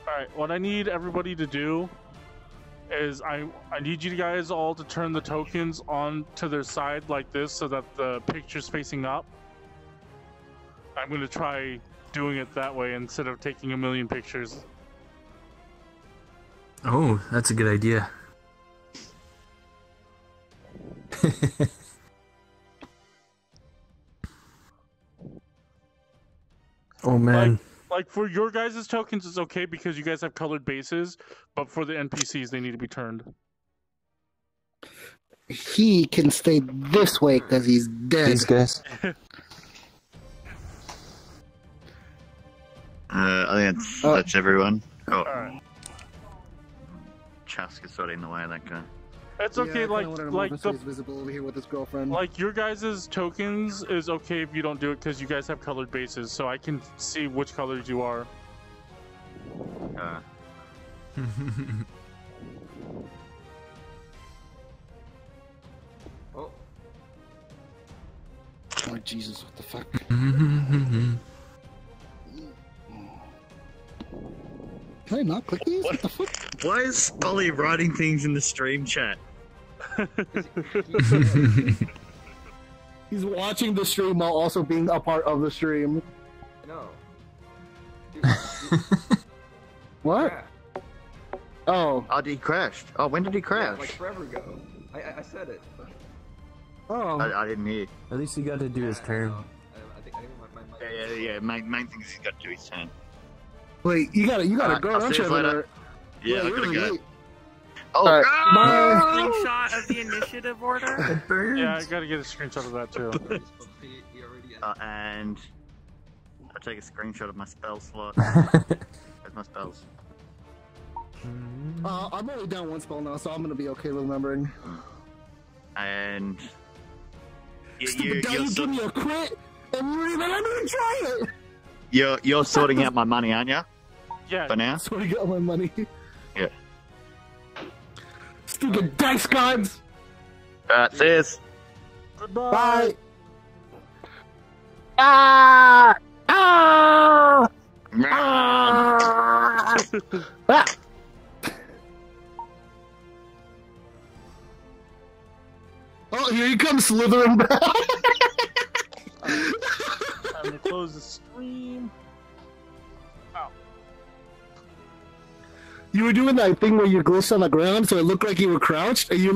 All right, what I need everybody to do is I need you guys all to turn the tokens on to their side like this so that the picture's facing up. I'm gonna try doing it that way instead of taking a million pictures. Oh, that's a good idea. Oh man. Like for your guys' tokens, it's okay because you guys have colored bases, but for the NPCs, they need to be turned. He can stay this way because he's dead. These guys. I think that's everyone. Oh, All right, Chusk is sort of in the way of that guy. it's Yeah, okay. I kinda wanted him Like over so he's visible over here with his girlfriend. like your guys' tokens is okay if you don't do it because you guys have colored bases, so I can see which colors you are. Oh, Oh Jesus, what the fuck? Can I not click these? What the fuck? Why is Spoly writing things in the stream chat? He's watching the stream while also being a part of the stream. no. What? Crap. Oh. Oh, he crashed. Oh, when did he Yeah, crash? like forever ago. I said it. Oh. I didn't hear. At least he got to do his turn. I think my Yeah. Main thing is he's got to do his turn. Wait, you gotta go, I'll don't see you? you later. Evanor? Yeah, I Wait, gotta really go. late. Oh, Alright, ah! Screenshot of the initiative order. Yeah, I gotta get a screenshot of that too. we already And I'll take a screenshot of my spell slot. Where's my spells? I'm only down one spell now, so I'm gonna be okay remembering. And Stupid guy, you give me a crit, and you didn't even let me try it! you're sorting out my money, aren't you? Yeah, For now? So I got my money. Yeah. Stupid dice gods! Alright, see yous. goodbye. Bye! Ah! Ah! Ah! Ah! Oh, here he comes slithering back! I'm gonna close the stream. You were doing that thing where you glitched on the ground, so it looked like you were crouched, and you looked